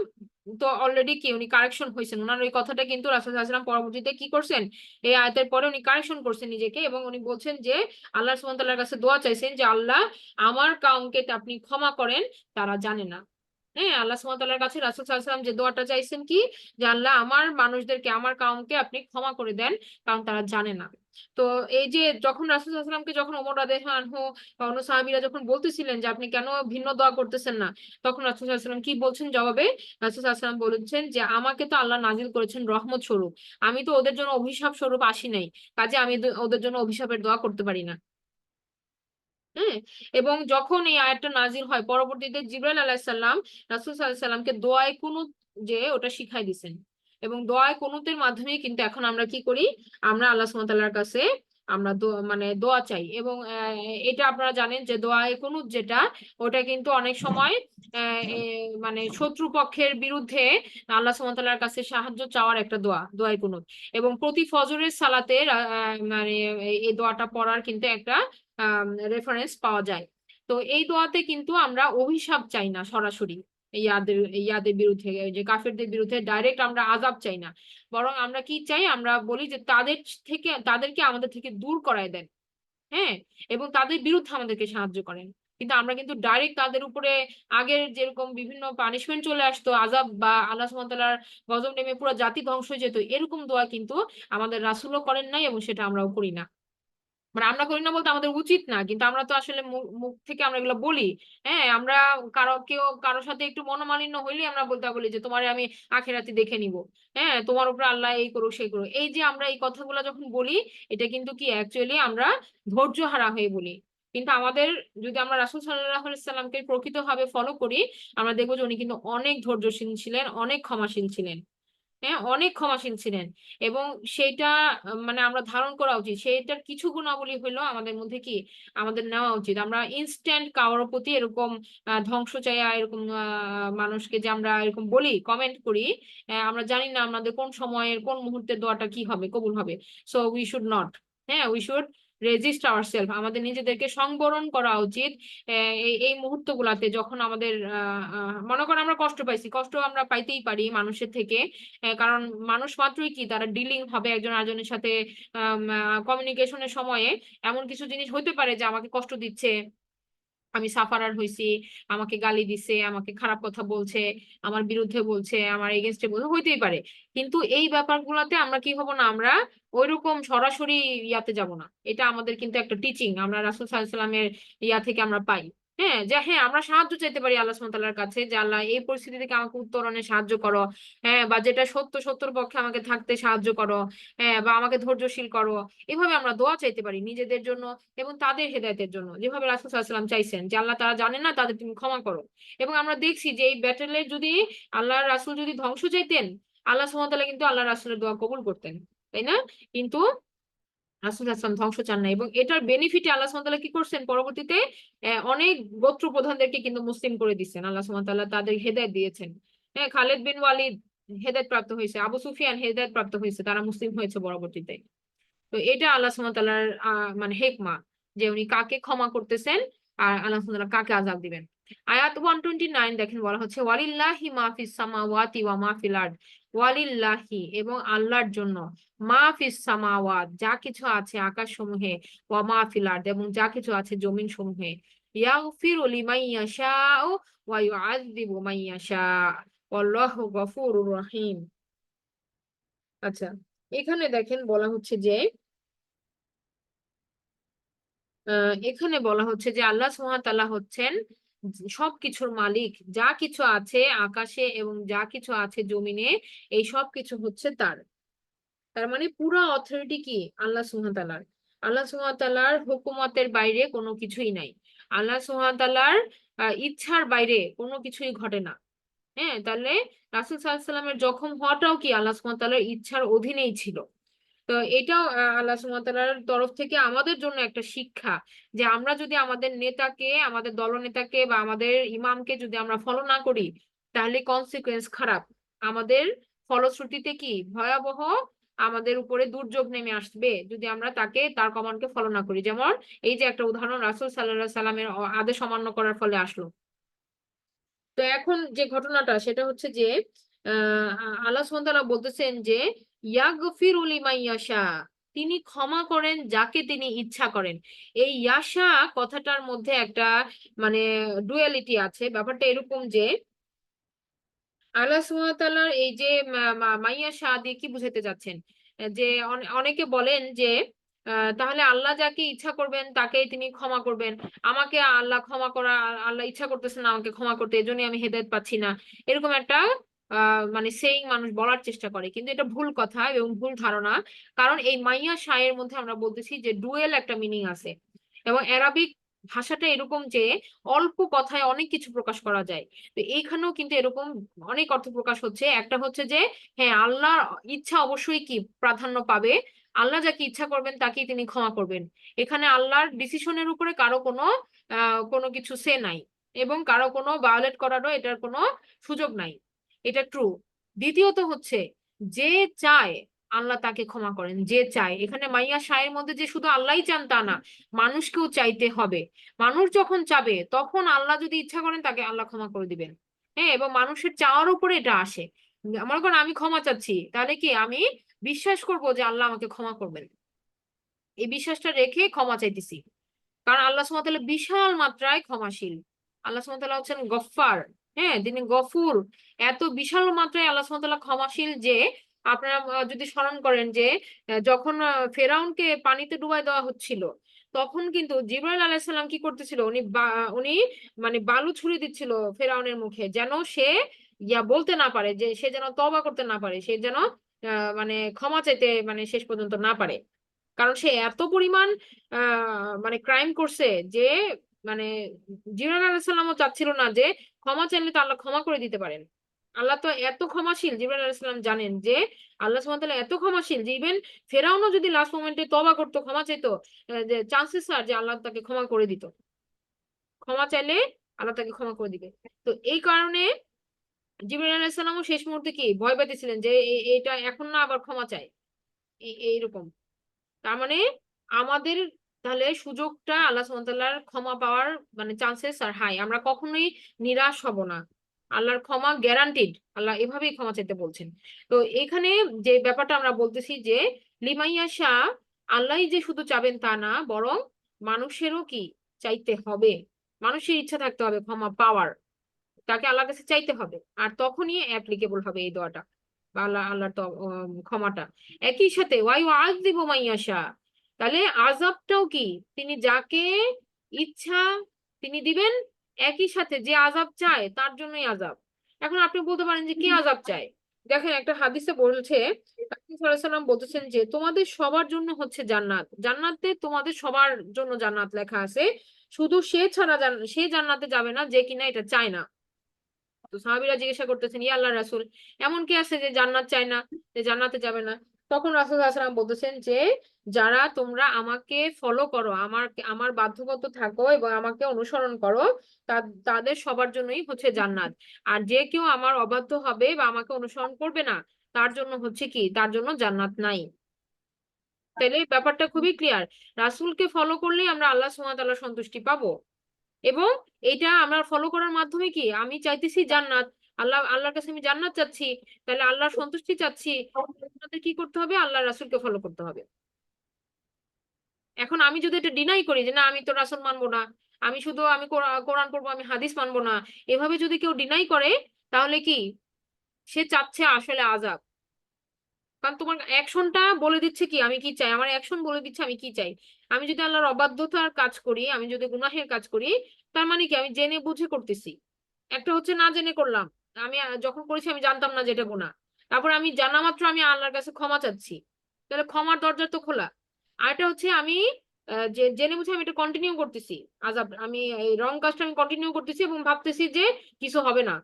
তো অলরেডি কি উনি কারেকশন হয়েছেন, ওনার ওই কথাটা কিন্তু রাসূল সাল্লাল্লাহু আলাইহি সাল্লাম পরবর্তীতে কি করছেন, এই আয়াতের পরে উনি কারেকশন করছেন নিজেকে, এবং উনি বলছেন যে আল্লাহ সুবহানাহু ওয়া তাআলার কাছে দোয়া চাইছেন যে আল্লাহ আমার কাউমকে আপনি ক্ষমা করেন, তারা জানে না। হ্যাঁ, আল্লাহ সুবহানাহু ওয়া তাআলার কাছে রাসূল সাল্লাল্লাহু আলাইহি সাল্লাম যে দোয়াটা চাইছেন কি, যে আল্লাহ আমার মানুষদেরকে, আমার কাউমকে আপনি ক্ষমা করে দেন, কারণ তারা জানে না। তো এই যে যখন রাসূল সাল্লাল্লাহু আলাইহি সাল্লামকে যখন ওমর রাদিয়াল্লাহু আনহু বা অন্য সাহাবীরা যখন বলতেছিলেন যে আপনি কেন ভিন্ন দোয়া করতেছেন না, তখন রাসূল সাল্লাল্লাহু আলাইহি সাল্লাম কি বলছেন জবাবে? রাসূল সাল্লাল্লাহু আলাইহি সাল্লাম বলেছেন যে আমাকে তো আল্লাহ নাজিল করেছেন রহমত স্বরূপ, আমি তো ওদের জন্য অভিশাপ স্বরূপ আসি নাই, কাজে আমি ওদের জন্য অভিশাপের দোয়া করতে পারি না। হ্যাঁ, এবং যখন এই আয়াতটা নাজিল হয় পরবর্তীতে জিবরাইল আলাইহিস সালাম রাসূল সাল্লাল্লাহু আলাইহি সাল্লামকে দোয়ায়ে কুনুত যে ওটা শিখাই দিছেন, এবং দোয়ায়ে কুনুতের মাধ্যমে কিন্তু এখন আমরা কি করি, আমরা আল্লাহ সুবহানাহু ওয়া তাআলার কাছে আমরা মানে দোয়া চাই। এবং এটা আপনারা জানেন যে দোয়ায়ে কুনুত যেটা, ওটা কিন্তু অনেক সময় মানে শত্রুপক্ষের বিরুদ্ধে আল্লাহ সুবহানাহু ওয়া তাআলার কাছে সাহায্য চাওয়ার একটা দোয়া, দোয়ায়ে কুনুত। এবং প্রতি ফজরের সালাতে মানে এই দোয়াটা পড়ার কিন্তু একটা রেফারেন্স পাওয়া যায়। তো এই দোয়াতে কিন্তু আমরা অভিশাপ চাই না সরাসরি, ইয়াদের বিরুদ্ধে, যে কাফেরদের বিরুদ্ধে ডাইরেক্ট আমরা আযাব চাই না, বরং আমরা কি চাই, আমরা বলি যে তাদেরকে আমাদের থেকে দূর করায় দেন, হ্যাঁ, এবং তাদের বিরুদ্ধে আমাদেরকে সাহায্য করেন। কিন্তু আমরা কিন্তু ডাইরেক্ট তাদের উপরে আগের যেরকম বিভিন্ন পানিশমেন্ট চলে আসতো, আযাব বা আল্লাহ সুবহানাহু ওয়া তাআলার গজব নেমে পুরো জাতি ধ্বংস হয়ে যেত, এরকম দোয়া কিন্তু আমাদের রাসূলও করেন নাই এবং সেটা আমরাও করি না। মানে আমরা করি না বলতে আমাদের উচিত না, কিন্তু আমরা তো আসলে মুখ থেকে আমরা এগুলো বলি। হ্যাঁ, আমরা কারোর সাথে একটু মনোমালিন্য হইলে আমরা বলি যে তোমারে আমি আখেরাতে দেখে নিব, হ্যাঁ, তোমার উপর আল্লাহ এই করুক সেই করুক, এই যে আমরা এই কথাগুলো যখন বলি, এটা কিন্তু কি অ্যাকচুয়ালি আমরা ধৈর্য হারা হয়ে বলি। কিন্তু আমাদের, যদি আমরা রাসূল সাল্লাল্লাহু আলাইহি সাল্লামকে প্রকৃতভাবে ফলো করি, আমরা দেখবো যে উনি কিন্তু অনেক ধৈর্যশীল ছিলেন, অনেক ক্ষমাশীল ছিলেন, হ্যাঁ, অনেক ক্ষমাশীল ছিলেন। এবং সেটা মানে আমরা ধারণ করা উচিত, সেটার কিছু গুণাবলী হইলো আমাদের মধ্যে কি আমাদের নেওয়া উচিত। আমরা ইনস্ট্যান্ট কারোর প্রতি এরকম ধ্বংস চাইয়া এরকম মানুষকে যে আমরা এরকম বলি, কমেন্ট করি, আমরা জানি না আমাদের কোন সময়ের কোন মুহূর্তের দোয়াটা কি হবে, কবুল হবে। সো উই শুড নট, হ্যাঁ, উই শুড রেজিস্ট আওয়ারসেলফ, আমাদের নিজেদেরকে সংবরণ করা উচিত। এই মুহূর্তগুলাতে যখন আমাদের মনে করেন আমরা কষ্ট পাইছি, কষ্ট আমরা পাইতেই পারি মানুষের থেকে, কারণ মানুষ মাত্রই কি তারা ডিলিং হবে একজন আরেকজনের সাথে, কমিউনিকেশনের সময়ে এমন কিছু জিনিস হইতে পারে যে আমাকে কষ্ট দিচ্ছে, আমি সাফারার হইছি, আমাকে গালি দিছে, আমাকে খারাপ কথা বলছে, আমার বিরুদ্ধে বলছে, আমার এগেনস্টে বলছে, হইতেই পারে। কিন্তু এই ব্যাপারগুলোতে আমরা কি হব না, আমরা ওইরকম সরাসরি ইয়াতে যাব না। এটা আমাদের কিন্তু একটা টিচিং আমরা রাসূল সাল্লাল্লাহু আলাইহি সাল্লামের ইয়া থেকে আমরা পাই। হ্যাঁ, যে হ্যাঁ আমরা সাহায্য চাইতে পারি আল্লাহ সুবহানাহু ওয়া তাআলার কাছে, যে আল্লাহ এই পরিস্থিতি থেকে আমাকে উত্তরণে সাহায্য করো, হ্যাঁ, বা যেটা সত্য সত্যর পক্ষে আমাকে থাকতে সাহায্য করো, হ্যাঁ, বা আমাকে ধৈর্যশীল করো। এভাবে আমরা দোয়া চাইতে পারি নিজেদের জন্য এবং তাদের হেদায়েতের জন্য, যেভাবে রাসূল সাল্লাল্লাহু আলাইহি ওয়াসাল্লাম চাইছেন যে আল্লাহ তারা জানেন না, তাদের তুমি ক্ষমা করো। এবং আমরা দেখছি যে এই ব্যাটলে যদি আল্লাহর রাসূল যদি ধ্বংস চাইতেন, আল্লাহ সুবহানাহু ওয়া তাআলা কিন্তু আল্লাহ রাসূলের দোয়া কবুল করতেন, তাই না? কিন্তু রাসূল আসলাম ধ্বংস চান না, এবং এটার বেনিফিটে আল্লাহ সুবহানাহু ওয়া তাআলা কি করছেন পরবর্তীতে অনেক গোত্র প্রধানদেরকে কিন্তু মুসলিম করে দিচ্ছেন। আল্লাহ সুবহানাহু ওয়া তাআলা তাদের হেদায়েত দিয়েছেন। হ্যাঁ, খালিদ বিন ওয়ালিদ হেদায়েত প্রাপ্ত হয়েছে, আবু সুফিয়ান হেদায়েত প্রাপ্ত হয়েছে, তারা মুসলিম হয়েছে পরবর্তীতে। তো এটা আল্লাহ সুবহানাহু ওয়া তাআলার মানে হেকমা, যে উনি কাকে ক্ষমা করতেছেন আর আল্লাহ সুবহানাহু ওয়া তাআলা কাকে আযাব দিবেন। আয়াত 129 দেখেন বলা হচ্ছে ওয়ালিল্লাহি মা ফিস সামাওয়াতি ওয়া মা ফিল আরদ, ওয়ালিল্লাহি এবং আল্লাহর জন্য, মা ফিস সামাওয়াত যা কিছু আছে আকাশ সমূহে, ওয়া মা ফিল আরদ এবং যা কিছু আছে জমিন সমূহে, ইয়াগফিরু লিমান ইয়াশাউ ওয়া ইউআযযিবু মান ইয়াশা, আল্লাহু গফুরুর রহিম। আচ্ছা, এখানে দেখেন বলা হচ্ছে যে এখানে বলা হচ্ছে যে আল্লাহ সুবহানাহু ওয়া তাআলা হচ্ছেন সবকিছুর মালিক, যা কিছু আছে আকাশে এবং যা কিছু আছে জমিনে, এই সব কিছু হচ্ছে তার। তার মানে পুরো অথরিটি কি আল্লাহ সুবহানাহু ওয়া তাআলার। আল্লাহ সুবহানাহু ওয়া তাআলার হুকুমতের বাইরে কোনো কিছুই নাই। আল্লাহ সুবহানাহু ওয়া তাআলার ইচ্ছার বাইরে কোনো কিছুই ঘটে না। হ্যাঁ, তাহলে রাসূল সাল্লাল্লাহু আলাইহি ওয়াসাল্লামের জখম হওয়াটাও কি আল্লাহ সুবহানাহু ওয়া তাআলার ইচ্ছার অধীনেই ছিল। তো এটাও আল্লাহ সুবহানাহু ওয়া তাআলার তরফ থেকে আমাদের জন্য একটা শিক্ষা, যে আমরা যদি আমাদের নেতাকে, আমাদের দলনেতাকে বা আমাদের ইমামকে যদি আমরা ফলো না করি, তাহলে কনসিকুয়েন্স খারাপ। আমাদের ফলশ্রুতিতে কি ভয়াবহ আমাদের উপরে দুর্যোগ নেমে আসবে যদি আমরা তাকে, তার কমান্ডকে ফলো না করি। যেমন এই যে একটা উদাহরণ রাসূল সাল্লাল্লাহু আলাইহি সাল্লামের আদেশ অমান্য করার ফলে আসলো। তো এখন যে ঘটনাটা সেটা হচ্ছে যে আল্লাহ সুবহানাহু ওয়া তাআলা বলতেছেন যে ইয়াগফিরু লিমান ইয়াশা, তিনি ক্ষমা করেন যাকে তিনি ইচ্ছা করেন। এই ইয়াশা কথাটার মধ্যে একটা মানে ডুয়ালিটি আছে। ব্যাপারটা এরকম যে আল্লাহ সুবহানাহু ওয়া তাআলার এই যে মাইয়া শাহ দিয়ে কি বুঝাতে যাচ্ছেন, যে অনেকে বলেন যে তাহলে আল্লাহ যাকে ইচ্ছা করবেন তাকেই তিনি ক্ষমা করবেন, আমাকে আল্লাহ ক্ষমা করা, আল্লাহ ইচ্ছা করতেছেন না আমাকে ক্ষমা করতে, এজন্যই আমি হেদায়েত পাচ্ছি না। এরকম একটা মানে সেইং মানুষ বলার চেষ্টা করে, কিন্তু এটা ভুল কথা এবং ভুল ধারণা। কারণ এই মাইয়া শায়ের মধ্যে আমরা বলতেছি যে ডুয়েল একটা মিনিং আছে, এবং অ্যারাবিক ভাষাটা এরকম যে অল্প কথায় অনেক কিছু প্রকাশ করা যায়। তো এইখানেও কিন্তু এরকম অনেক অর্থ প্রকাশ হচ্ছে। একটা হচ্ছে যে হ্যাঁ, আল্লাহর ইচ্ছা অবশ্যই কি প্রাধান্য পাবে, আল্লাহ যাকে ইচ্ছা করবেন তাকেই তিনি ক্ষমা করবেন। এখানে আল্লাহর ডিসিশনের উপরে কারো কোনো কিছু সে নাই, এবং কারো কোনো ভায়োলেট করারও এটার কোনো সুযোগ নাই। এটা ট্রু। দ্বিতীয়ত হচ্ছে যে চায় আল্লাহ তাকে ক্ষমা করেন, যে চায়। এখানে মাইয়া শায়ের মধ্যে যে শুধু আল্লাহই চান তা না, মানুষকেও চাইতে হবে। মানুষ যখন চাবে তখন আল্লাহ যদি ইচ্ছা করেন তাকে আল্লাহ ক্ষমা করে দিবেন। হ্যাঁ, এবং মানুষের চাওয়ার উপরে এটা আসে। মনে করেন আমি ক্ষমা চাচ্ছি, তাহলে কি আমি বিশ্বাস করব যে আল্লাহ আমাকে ক্ষমা করবেন, এই বিশ্বাসটা রেখে ক্ষমা চাইতেছি। কারণ আল্লাহ সুবহানাহু ওয়া তাআলা বিশাল মাত্রায় ক্ষমাশীল। আল্লাহ সুবহানাহু ওয়া তাআলা হচ্ছেন গফফার। হ্যাঁ, তিনি গফুর। এত বিশাল মাত্রায় আল্লাহ সুবহানাহু ওয়া তাআলা ক্ষমাশীল যে আপনারা যদি স্মরণ করেন যে যখন ফেরাউনকে পানিতে ডুবাই দেওয়া হচ্ছিল, তখন কিন্তু জিবরাইল আলাইহিস সালাম কি করতেছিল, উনি মানে বালু ছুড়ে দিচ্ছিল ফেরাউনের মুখে, যেন সে বলতে না পারে, যে সে যেন তওবা করতে না পারে, সে যেন মানে ক্ষমা চাইতে মানে শেষ পর্যন্ত না পারে। কারণ সে এত পরিমাণ মানে ক্রাইম করছে যে মানে জিবরাইল আলাইহিস সালামও চাচ্ছিল না যে ক্ষমা চাইলে তো আল্লাহ ক্ষমা করে দিতে পারেন। আল্লাহ তো এত ক্ষমাশীল, জিবরাইল আলাইহিস সালাম জানেন যে আল্লাহ সুবহানাহু ওয়া তাআলা এত ক্ষমাশীল যে ইভেন ফেরাউনও যদি লাস্ট মোমেন্টে তওবা করতো, ক্ষমা চাইতো, যে চান্সেস আর যে আল্লাহ তাকে ক্ষমা করে দিত। ক্ষমা চাইলে আল্লাহ তাকে ক্ষমা করে দিবে। তো এই কারণে জিবরাইল আলাইহিস সালামও শেষ মুহূর্তে কি ভয় পাইতেছিলেন যে এটা এখন না আবার ক্ষমা চায়, এইরকম। তার মানে আমাদের তাহলে সুযোগটা আল্লাহ সুবহানাহু ওয়া তাআলার ক্ষমা পাওয়ার মানে চান্সেস আর হাই, আমরা কখনোই নিরাশ হব না। আল্লাহর ক্ষমা গ্যারান্টিড, আল্লাহ এভাবেই ক্ষমা চাইতে বলছেন। তো এখানে যে ব্যাপারটা আমরা বলতেছি যে লিমাইয়া শাহ, আল্লাহই যে শুধু চাবেন তা না, বরং মানুষেরও কি চাইতে হবে, মানুষের ইচ্ছা থাকতে হবে ক্ষমা পাওয়ার, তাকে আল্লাহর কাছে চাইতে হবে, আর তখনই অ্যাপ্লিকেবল হবে এই দোয়াটা বা আল্লাহর তো ক্ষমাটা। একই সাথে ওয়াইউ আযযিবু মাইয়াশা, তাহলে আযাবটাও কি তিনি যাকে ইচ্ছা তিনি দিবেন, একই সাথে যে আযাব চায় তার জন্যই আযাব। এখন আপনি বলতে পারেন যে কি আযাব চায়। দেখেন একটা হাদিসে বলছে রাসূল সাল্লাল্লাহু আলাইহি ওয়াসাল্লাম বলতেছেন যে তোমাদের সবার জন্য হচ্ছে জান্নাত, জান্নাতে তোমাদের সবার জন্য জান্নাত লেখা আছে, শুধু সে ছাড়া সে জান্নাতে যাবে না যে কিনা এটা চায় না। তো সাহাবীরা জিজ্ঞাসা করতেছেন ইয়া আল্লাহর রাসূল, এমন কি আছে যে জান্নাত চায় না, যে জান্নাতে যাবে না? তখন রাসূল সাল্লাল্লাহু আলাইহি ওয়াসাল্লাম বলতেছেন যে যারা তোমরা আমাকে ফলো করো, আমার বাধ্যগত থাকো এবং আমাকে অনুসরণ করো, তাদের সবার জন্যই হচ্ছে জান্নাত। আর যে কেউ আমার অবাধ্য হবে বা আমাকে অনুসরণ করবে না, তার জন্য হচ্ছে কি, তার জন্য জান্নাত নাই। তাইলে এই ব্যাপারটা খুবই ক্লিয়ার। রাসূলকে ফলো করলেই আমরা আল্লাহ সুবহানাহু ওয়া তাআলার সন্তুষ্টি পাবো। এবং এটা আমরা ফলো করার মাধ্যমে কি, আমি চাইতেছি জান্নাত, আল্লাহর কাছে আমি জান্নাত চাচ্ছি, তাহলে আল্লাহর সন্তুষ্টি চাচ্ছি, আমাদের কি করতে হবে, আল্লাহ রাসূলকে ফলো করতে হবে। এখন আমি যদি এটা ডিনাই করি যে না আমি তো রাসূল মানবো না, আমি শুধু আমি কোরআন পড়বো, আমি হাদিস মানবো না, এভাবে যদি কেউ ডিনাই করে, তাহলে কি, সে চাচ্ছে আসলে আযাব। কারণ তোমার অ্যাকশনটা বলে দিচ্ছে কি আমি কি চাই, আমার অ্যাকশন বলে দিচ্ছে আমি কি চাই। আমি যদি আল্লাহর অবাধ্যতার কাজ করি, আমি যদি গুনাহের কাজ করি, তার মানে কি আমি জেনে বুঝে করতেছি। একটা হচ্ছে না জেনে করলাম, আমি যখন করেছি আমি জানতাম না যে এটা গুনাহ, তারপর আমি জানা মাত্র আমি আল্লাহর কাছে ক্ষমা চাচ্ছি, তাহলে ক্ষমার দরজা তো খোলা। আর এটা হচ্ছে আমি যে জেনে বুঝে আমি এটা কন্টিনিউ করতেছি, আজাব, আমি এই রং কাজটা আমি কন্টিনিউ করতেছি এবং ভাবতেছি যে কিছু হবে না,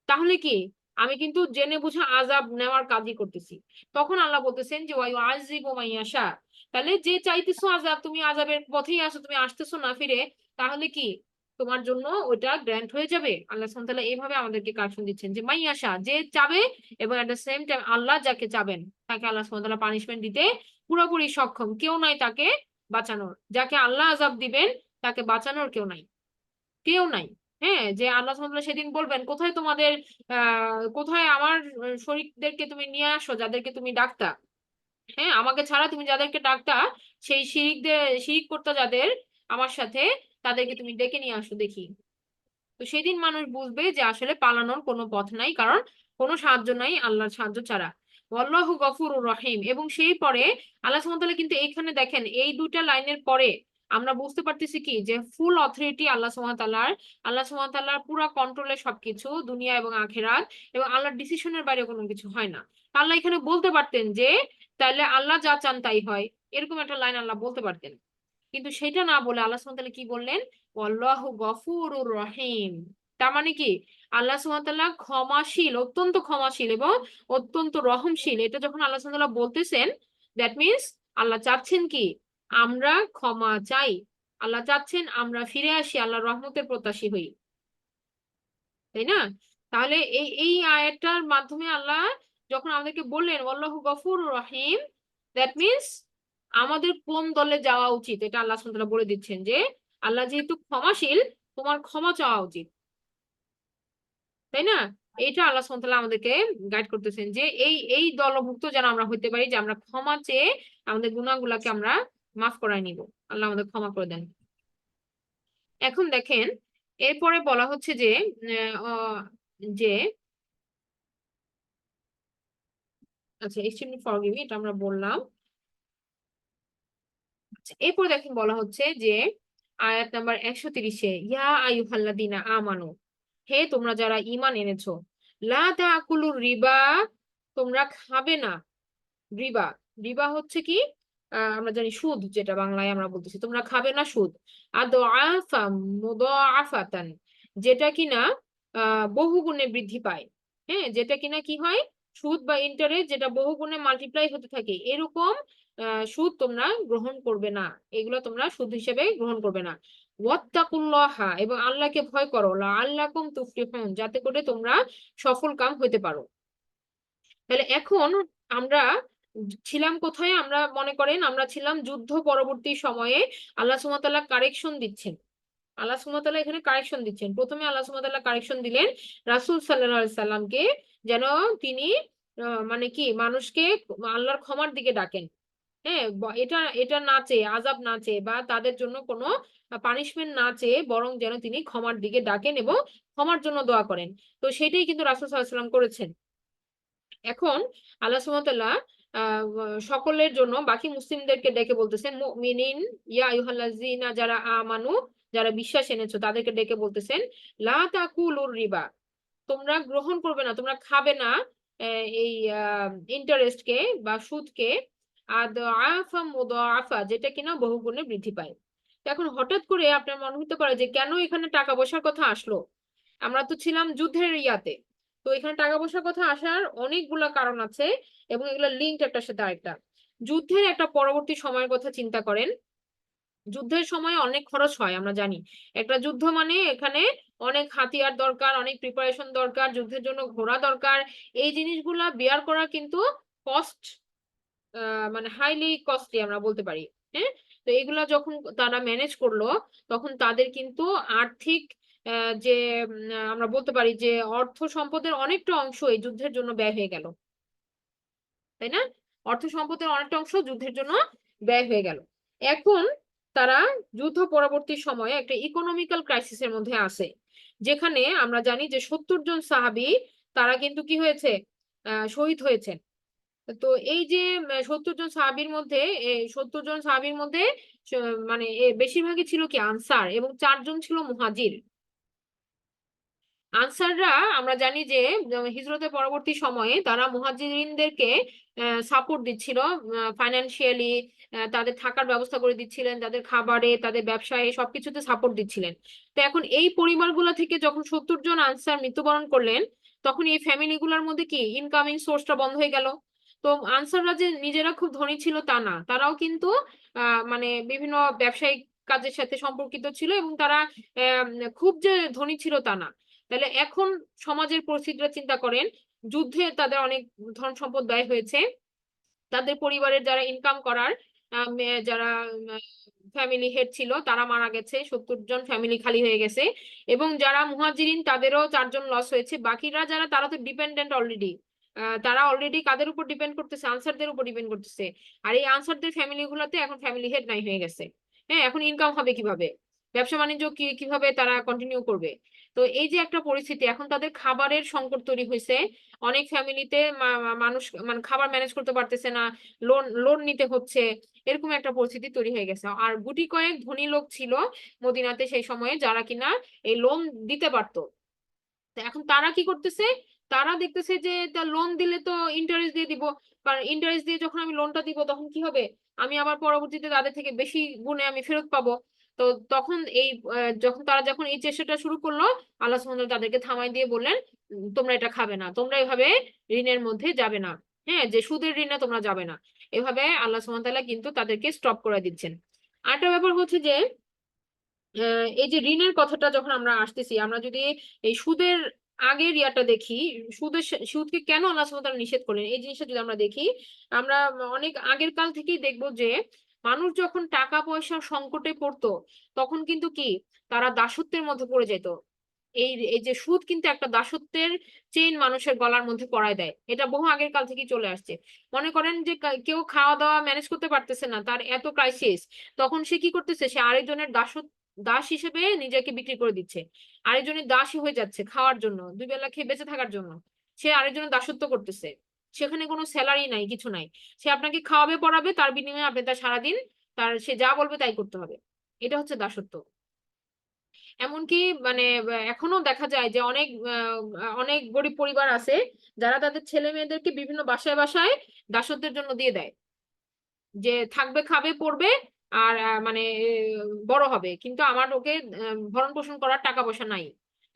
তাহলে কি, আমি কিন্তু জেনে বুঝে আযাব নেওয়ার কাজই করতেছি। তখন আল্লাহ বলতেছেন যে ওয়াই আযিবু মাইয়াশা, তাহলে যে চাইতেছো আযাব, তুমি আযাবের পথেই আছো, তুমি আসতেছো না ফিরে, তাহলে কি তোমার জন্য ওটা গ্র্যান্ট হয়ে যাবে। আল্লাহ সুবহানাহু ওয়া তাআলা এইভাবে আমাদেরকে কার্শন দিচ্ছেন যে মাইয়াশা, যে চাবে, এবং এট দ্য সেম টাইম আল্লাহ যাকে চাবেন তাকে আল্লাহ সুবহানাহু ওয়া তাআলা পানিশমেন্ট দিতে পুরোপুরি সক্ষম, কেউ নাই তাকে বাঁচানোর। যাকে আল্লাহ আযাব দিবেন তাকে বাঁচানোর কেউ নাই, কেউ নাই। হ্যাঁ, যে আল্লাহ সুবহানাহু ওয়া তাআলা সেদিন বলবেন কোথায় তোমাদের কোথায় আমার শরীকদেরকে তুমি নিয়ে আসো যাদেরকে তুমি ডাকতা, হ্যাঁ আমাকে ছাড়া তুমি যাদেরকে ডাকতা, সেই শিরিক করতে যাদের আমার সাথে, তাদেরকে তুমি ডেকে নিয়ে আসো দেখি। তো সেদিন মানুষ বুঝবে যে আসলে পালানোর কোনো পথ নাই, কারণ কোনো সাহায্য নাই আল্লাহর সাহায্য ছাড়া। আল্লাহু গফুরুর রহিম। এবং সেই পরে আল্লাহ সুবহানাহু ওয়া তাআলা কিন্তু এইখানে দেখেন এই দুইটা লাইনের পরে আমরা বুঝতে পারতেছি কি, যে ফুল অথরিটি আল্লাহ সুবহানাহু ওয়া তাআলার, আল্লাহ সুবহানাহু ওয়া তাআলার পুরা কন্ট্রোলে সবকিছু, দুনিয়া এবং আখিরাত, এবং আল্লাহর ডিসিশনের বাইরে কোনো কিছু হয় না। আল্লাহ এখানে বলতে পারতেন যে তাহলে আল্লাহ যা চান তাই হয়, এরকম একটা লাইন আল্লাহ বলতে পারতেন, কিন্তু সেটা না বলে আল্লাহ সুবহানাহু ওয়া তাআলা কি বললেন, আল্লাহু গফুরুর রহিম। তার মানে কি, আল্লাহ সুবহানাহু ওয়া তাআলা ক্ষমাশীল, অত্যন্ত ক্ষমাশীল এবং অত্যন্ত রহমশীল। এটা যখন আল্লাহ সুবহানাহু ওয়া তাআলা বলতেছেন, দ্যাট মিনস আল্লাহ চাচ্ছেন কি, আমরা ক্ষমা চাই, আল্লাহ চাচ্ছেন আমরা ফিরে আসি, আল্লাহর রহমতের প্রত্যাশী হই, তাই না? তাহলে এই এই আয়াতটার মাধ্যমে আল্লাহ যখন আমাদেরকে বললেন আল্লাহু গফুরুর রহিম, দ্যাট মিনস আমাদের কোন দলে যাওয়া উচিত, এটা আল্লাহ সুবহানাহু ওয়া তাআলা বলে দিচ্ছেন যে আল্লাহ যেহেতু ক্ষমাশীল, তোমার ক্ষমা চাওয়া উচিত, তাই না? এটা আল্লাহ সুবহানাহু ওয়া তাআলা আমাদেরকে গাইড করতেছেন যে এই এই দলভুক্ত যেন আমরা হইতে পারি, যে আমরা ক্ষমা চেয়ে আমাদের গুনাহগুলোকে আমরা মাফ করায় নিব, আল্লাহ আমাদের ক্ষমা করে দেন। এখন দেখেন এরপরে বলা হচ্ছে যে যে আচ্ছা এক্সট্রিমলি ফরগিভিং এটা আমরা বললাম। আচ্ছা, এরপর দেখেন বলা হচ্ছে যে আয়াত নাম্বার 130-এ, ইয়া আইয়ুহাল্লাযীনা আমানু, হে তোমরা যারা ঈমান এনেছো, লা তাকুলুর রিবা, তোমরা খাবে না রিবা। রিবা হচ্ছে কি, আমরা জানি সুদ, যেটা বাংলায় আমরা বলতেছি, তোমরা খাবে না সুদ। আদআফা মুদাআফাতান, যেটা কিনা বহুগুণে বৃদ্ধি পায়। হ্যাঁ, যেটা কিনা কি হয়, সুদ বা ইন্টারেস্ট যেটা বহুগুণে মাল্টিপ্লাই হতে থাকে, এরকম সুদ তোমরা গ্রহণ করবে না, এগুলো তোমরা সুদ হিসেবে গ্রহণ করবে না। ওয়াত্তাকুল্লাহা, এবং আল্লাহকে ভয় করো, লাআল্লাকুম তুফলিহুন, যাতে করে তোমরা সফল কাম হইতে পারো। তাহলে এখন আমরা ছিলাম কোথায়, আমরা মনে করেন আমরা ছিলাম যুদ্ধ পরবর্তী সময়ে, আল্লাহ সুবহানাহু ওয়া তাআলা কারেকশন দিচ্ছেন, আল্লাহ সুবহানাহু ওয়া তাআলা এখানে কারেকশন দিচ্ছেন। প্রথমে আল্লাহ সুবহানাহু ওয়া তাআলা কারেকশন দিলেন রাসূল সাল্লাল্লাহু আলাইহি সাল্লামকে, যেন তিনি মানে কি মানুষকে আল্লাহর ক্ষমার দিকে ডাকেন। হ্যাঁ, এটা এটা না চেয়ে, আযাব না চেয়ে বা তাদের জন্য কোনো পানিশমেন্ট না চেয়ে, বরং যেন তিনি ক্ষমার দিকে ডাকেন এবং ক্ষমার জন্য দোয়া করেন। তো সেটাই কিন্তু রাসূল সাল্লাল্লাহু আলাইহি সাল্লাম করেছেন। এখন আল্লাহ সুবহানাহু ওয়া তাআলা সকলের জন্য বাকি মুসলিমদেরকে ডেকে বলতেছেন, মুমিনিন, ইয়া আইয়ুহাল্লাযীনা, যারা আমানু, যারা বিশ্বাস এনেছো, তাদেরকে ডেকে বলতেছেন লা তাকুলুর রিবা, তোমরা গ্রহণ করবে না, তোমরা খাবে না এই ইন্টারেস্টকে বা সুদকে, আদআফা মুদাআফা, যেটা কিনা বহুগুণে বৃদ্ধি পায়। তো এখন হঠাৎ করে আপনার মনে হতে পারে যে কেন এখানে টাকা পয়সার কথা আসলো, আমরা তো ছিলাম যুদ্ধের ইয়াতে, তো এখানে টাকা পয়সার কথা আসার অনেকগুলা কারণ আছে এবং এগুলো লিঙ্ক একটার সাথে আরেকটা। যুদ্ধের একটা পরবর্তী সময়ের কথা চিন্তা করেন। যুদ্ধের সময় অনেক খরচ হয় আমরা জানি। একটা যুদ্ধ মানে এখানে অনেক হাতিয়ার দরকার, অনেক প্রিপারেশন দরকার, যুদ্ধের জন্য ঘোড়া দরকার। এই জিনিসগুলা বেয়ার করা কিন্তু কস্ট, মানে হাইলি কস্টলি আমরা বলতে পারি। হ্যাঁ, তো এগুলা যখন তারা ম্যানেজ করলো তখন তাদের কিন্তু আর্থিক যে আমরা বলতে পারি যে অর্থ সম্পদের অনেকটা অংশ এই যুদ্ধের জন্য ব্যয় হয়ে গেল, তাই না? অর্থ সম্পদের অনেকটা অংশ যুদ্ধের জন্য ব্যয় হয়ে গেল। এখন তারা যুদ্ধ পরবর্তী সময়ে একটা ইকোনমিক্যাল ক্রাইসিসের মধ্যে আছে, যেখানে আমরা জানি যে 70 জন সাহাবী তারা কিন্তু কি হয়েছে, শহীদ হয়েছেন। তো এই যে 70 জন সাহাবীর মধ্যে 70 জন সাহাবীর মধ্যে মানে বেশিরভাগই ছিল কি আনসার এবং 4 জন ছিল মুহাজির। আনসাররা আমরা জানি যে হিজরতের পরবর্তী সময়ে তারা মুহাজিরিনদেরকে সাপোর্ট দিচ্ছিল ফাইন্যান্সিয়ালি, তাদের থাকার ব্যবস্থা করে দিচ্ছিলেন, তাদের খাবারে, তাদের ব্যবসায় সবকিছুতে সাপোর্ট দিচ্ছিলেন। তো এখন এই পরিবারগুলো থেকে যখন 70 জন আনসার মৃত্যুবরণ করলেন তখন এই ফ্যামিলিগুলোর মধ্যে কি ইনকামিং সোর্সটা বন্ধ হয়ে গেল। তো আনসাররা যে নিজেরা খুব ধনী ছিল তা না, তারাও কিন্তু মানে বিভিন্ন ব্যবসায়িক কাজের সাথে সম্পর্কিত ছিল এবং তারা আহ, খুব যে ধনী ছিল তা না। তাহলে এখন সমাজের পরিস্থিতিটা চিন্তা করেন, যুদ্ধে তাদের অনেক ধন সম্পদ ব্যয় হয়েছে, তাদের পরিবারের যারা ইনকাম করার যারা ফ্যামিলি হেড ছিল তারা মারা গেছে, 70 জন ফ্যামিলি খালি হয়ে গেছে, এবং যারা মুহাজিরিন তাদেরও 4 জন লস হয়েছে। বাকিরা যারা তারা তো ডিপেন্ডেন্ট অলরেডি, তারা অলরেডি কাদের উপর ডিপেন্ড করতেছে, আনসারদের উপর ডিপেন্ড করতেছে। আর এই আনসারদের ফ্যামিলি গুলোতে এখন ফ্যামিলি হেড নাই হয়ে গেছে। হ্যাঁ, এখন ইনকাম হবে কিভাবে, ব্যবসা বাণিজ্য কিভাবে তারা কন্টিনিউ করবে? তো এই যে একটা পরিস্থিতি, এখন তাদের খাবারের সংকট তৈরি হয়েছে। অনেক ফ্যামিলিতে মানুষ মানে খাবার ম্যানেজ করতে পারতেছে না, লোন লোন নিতে হচ্ছে, এরকম একটা পরিস্থিতি তৈরি হয়ে গেছে। আর গুটি কয়েক ধনী লোক ছিল মদিনাতে সেই সময়ে যারা কিনা এই লোন দিতে পারতো। তো এখন তারা কি করতেছে, তারা দেখতেছে যে লোন দিলে তো ইন্টারেস্ট দিয়ে দিব, কারণ ইন্টারেস্ট দিয়ে যখন আমি লোনটা দিব তখন কি হবে, আমি আবার পরবর্তীতে তাদের থেকে বেশি গুণে আমি ফেরত পাবো। তো তখন এই যখন এই চেষ্টাটা শুরু করলো, আল্লাহ সুবহানাহু ওয়া তাআলা তাদেরকে থামাই দিয়ে বললেন, তোমরা এটা খাবে না, তোমরা এভাবে ঋণের মধ্যে যাবে না। হ্যাঁ, যে সুদের ঋণে তোমরা যাবে না। এভাবে আল্লাহ সুবহানাহু ওয়া তাআলা কিন্তু তাদেরকে স্টপ করে দিচ্ছেন। আরেকটা ব্যাপার হচ্ছে যে এই যে ঋণের কথাটা যখন আমরা আসতেছি, আমরা যদি এই সুদের আগের ইয়াটা দেখি, সুদকে কেন আল্লাহ সুবহানাহু ওয়া তাআলা নিষেধ করলেন এই জিনিসটা যদি আমরা দেখি, আমরা অনেক আগের কাল থেকেই দেখবো যে মানুষ যখন টাকা পয়সার সংকটে পড়তো তখন কিন্তু কি তারা দাসত্বের মধ্যে পড়ে যেত। এই এই যে সুদ কিন্তু একটা দাসত্বের চেইন মানুষের গলার মধ্যে পরায় দেয়, এটা বহু আগের কাল থেকেই চলে আসছে। মনে করেন যে কেউ খাওয়া দাওয়া ম্যানেজ করতে পারতেছে না, তার এত ক্রাইসিস, তখন সে কি করতেছে, সে আরেকজনের দাস হিসেবে নিজেকে বিক্রি করে দিচ্ছে, আরেকজনের দাসী হয়ে যাচ্ছে খাওয়ার জন্য, দুই বেলা খেয়ে বেঁচে থাকার জন্য সে আরেকজনের দাসত্ব করতেছে। সেখানে কোনো স্যালারি নাই, কিছু নাই, সে আপনাকে খাওয়াবে পড়াবে, তার বিনিময়ে আপনি তার সারাদিন সে যা বলবে তাই করতে হবে। এটা হচ্ছে দাসত্ব। এমনকি মানে এখনো দেখা যায় যে অনেক গরিব পরিবার আছে যারা তাদের ছেলে মেয়েদেরকে বিভিন্ন বাসায় বাসায় দাসত্বের জন্য দিয়ে দেয়, যে থাকবে খাবে পড়বে আর মানে বড় হবে, কিন্তু আমার ওকে ভরণ পোষণ করার টাকা পয়সা নাই।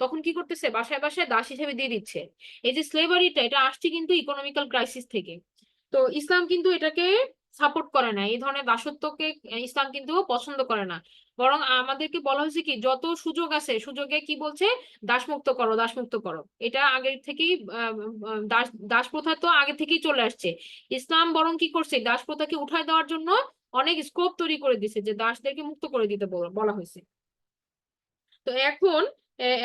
তখন কি করতেছে, বাসায় বাসায় দাস হিসেবে দিয়ে দিচ্ছে। এই যে স্লেভারিটা, এটা আসছে কিন্তু ইকোনমিক্যাল ক্রাইসিস থেকে। তো ইসলাম কিন্তু এটাকে সাপোর্ট করে না, এই ধরনের দাসত্বকে ইসলাম কিন্তু পছন্দ করে না। বরং আমাদেরকে বলা হয়েছে কি, যত সুযোগ আছে সুযোগে কি বলছে, দাসমুক্ত করো, দাসমুক্ত করো। এটা আগে থেকেই দাস দাস প্রথা তো আগে থেকেই চলে আসছে। ইসলাম বরং কি করছে, দাস প্রথাকে উঠায় দেওয়ার জন্য অনেক স্কোপ তৈরি করে দিছে, যে দাসদেরকে মুক্ত করে দিতে বলা হয়েছে। তো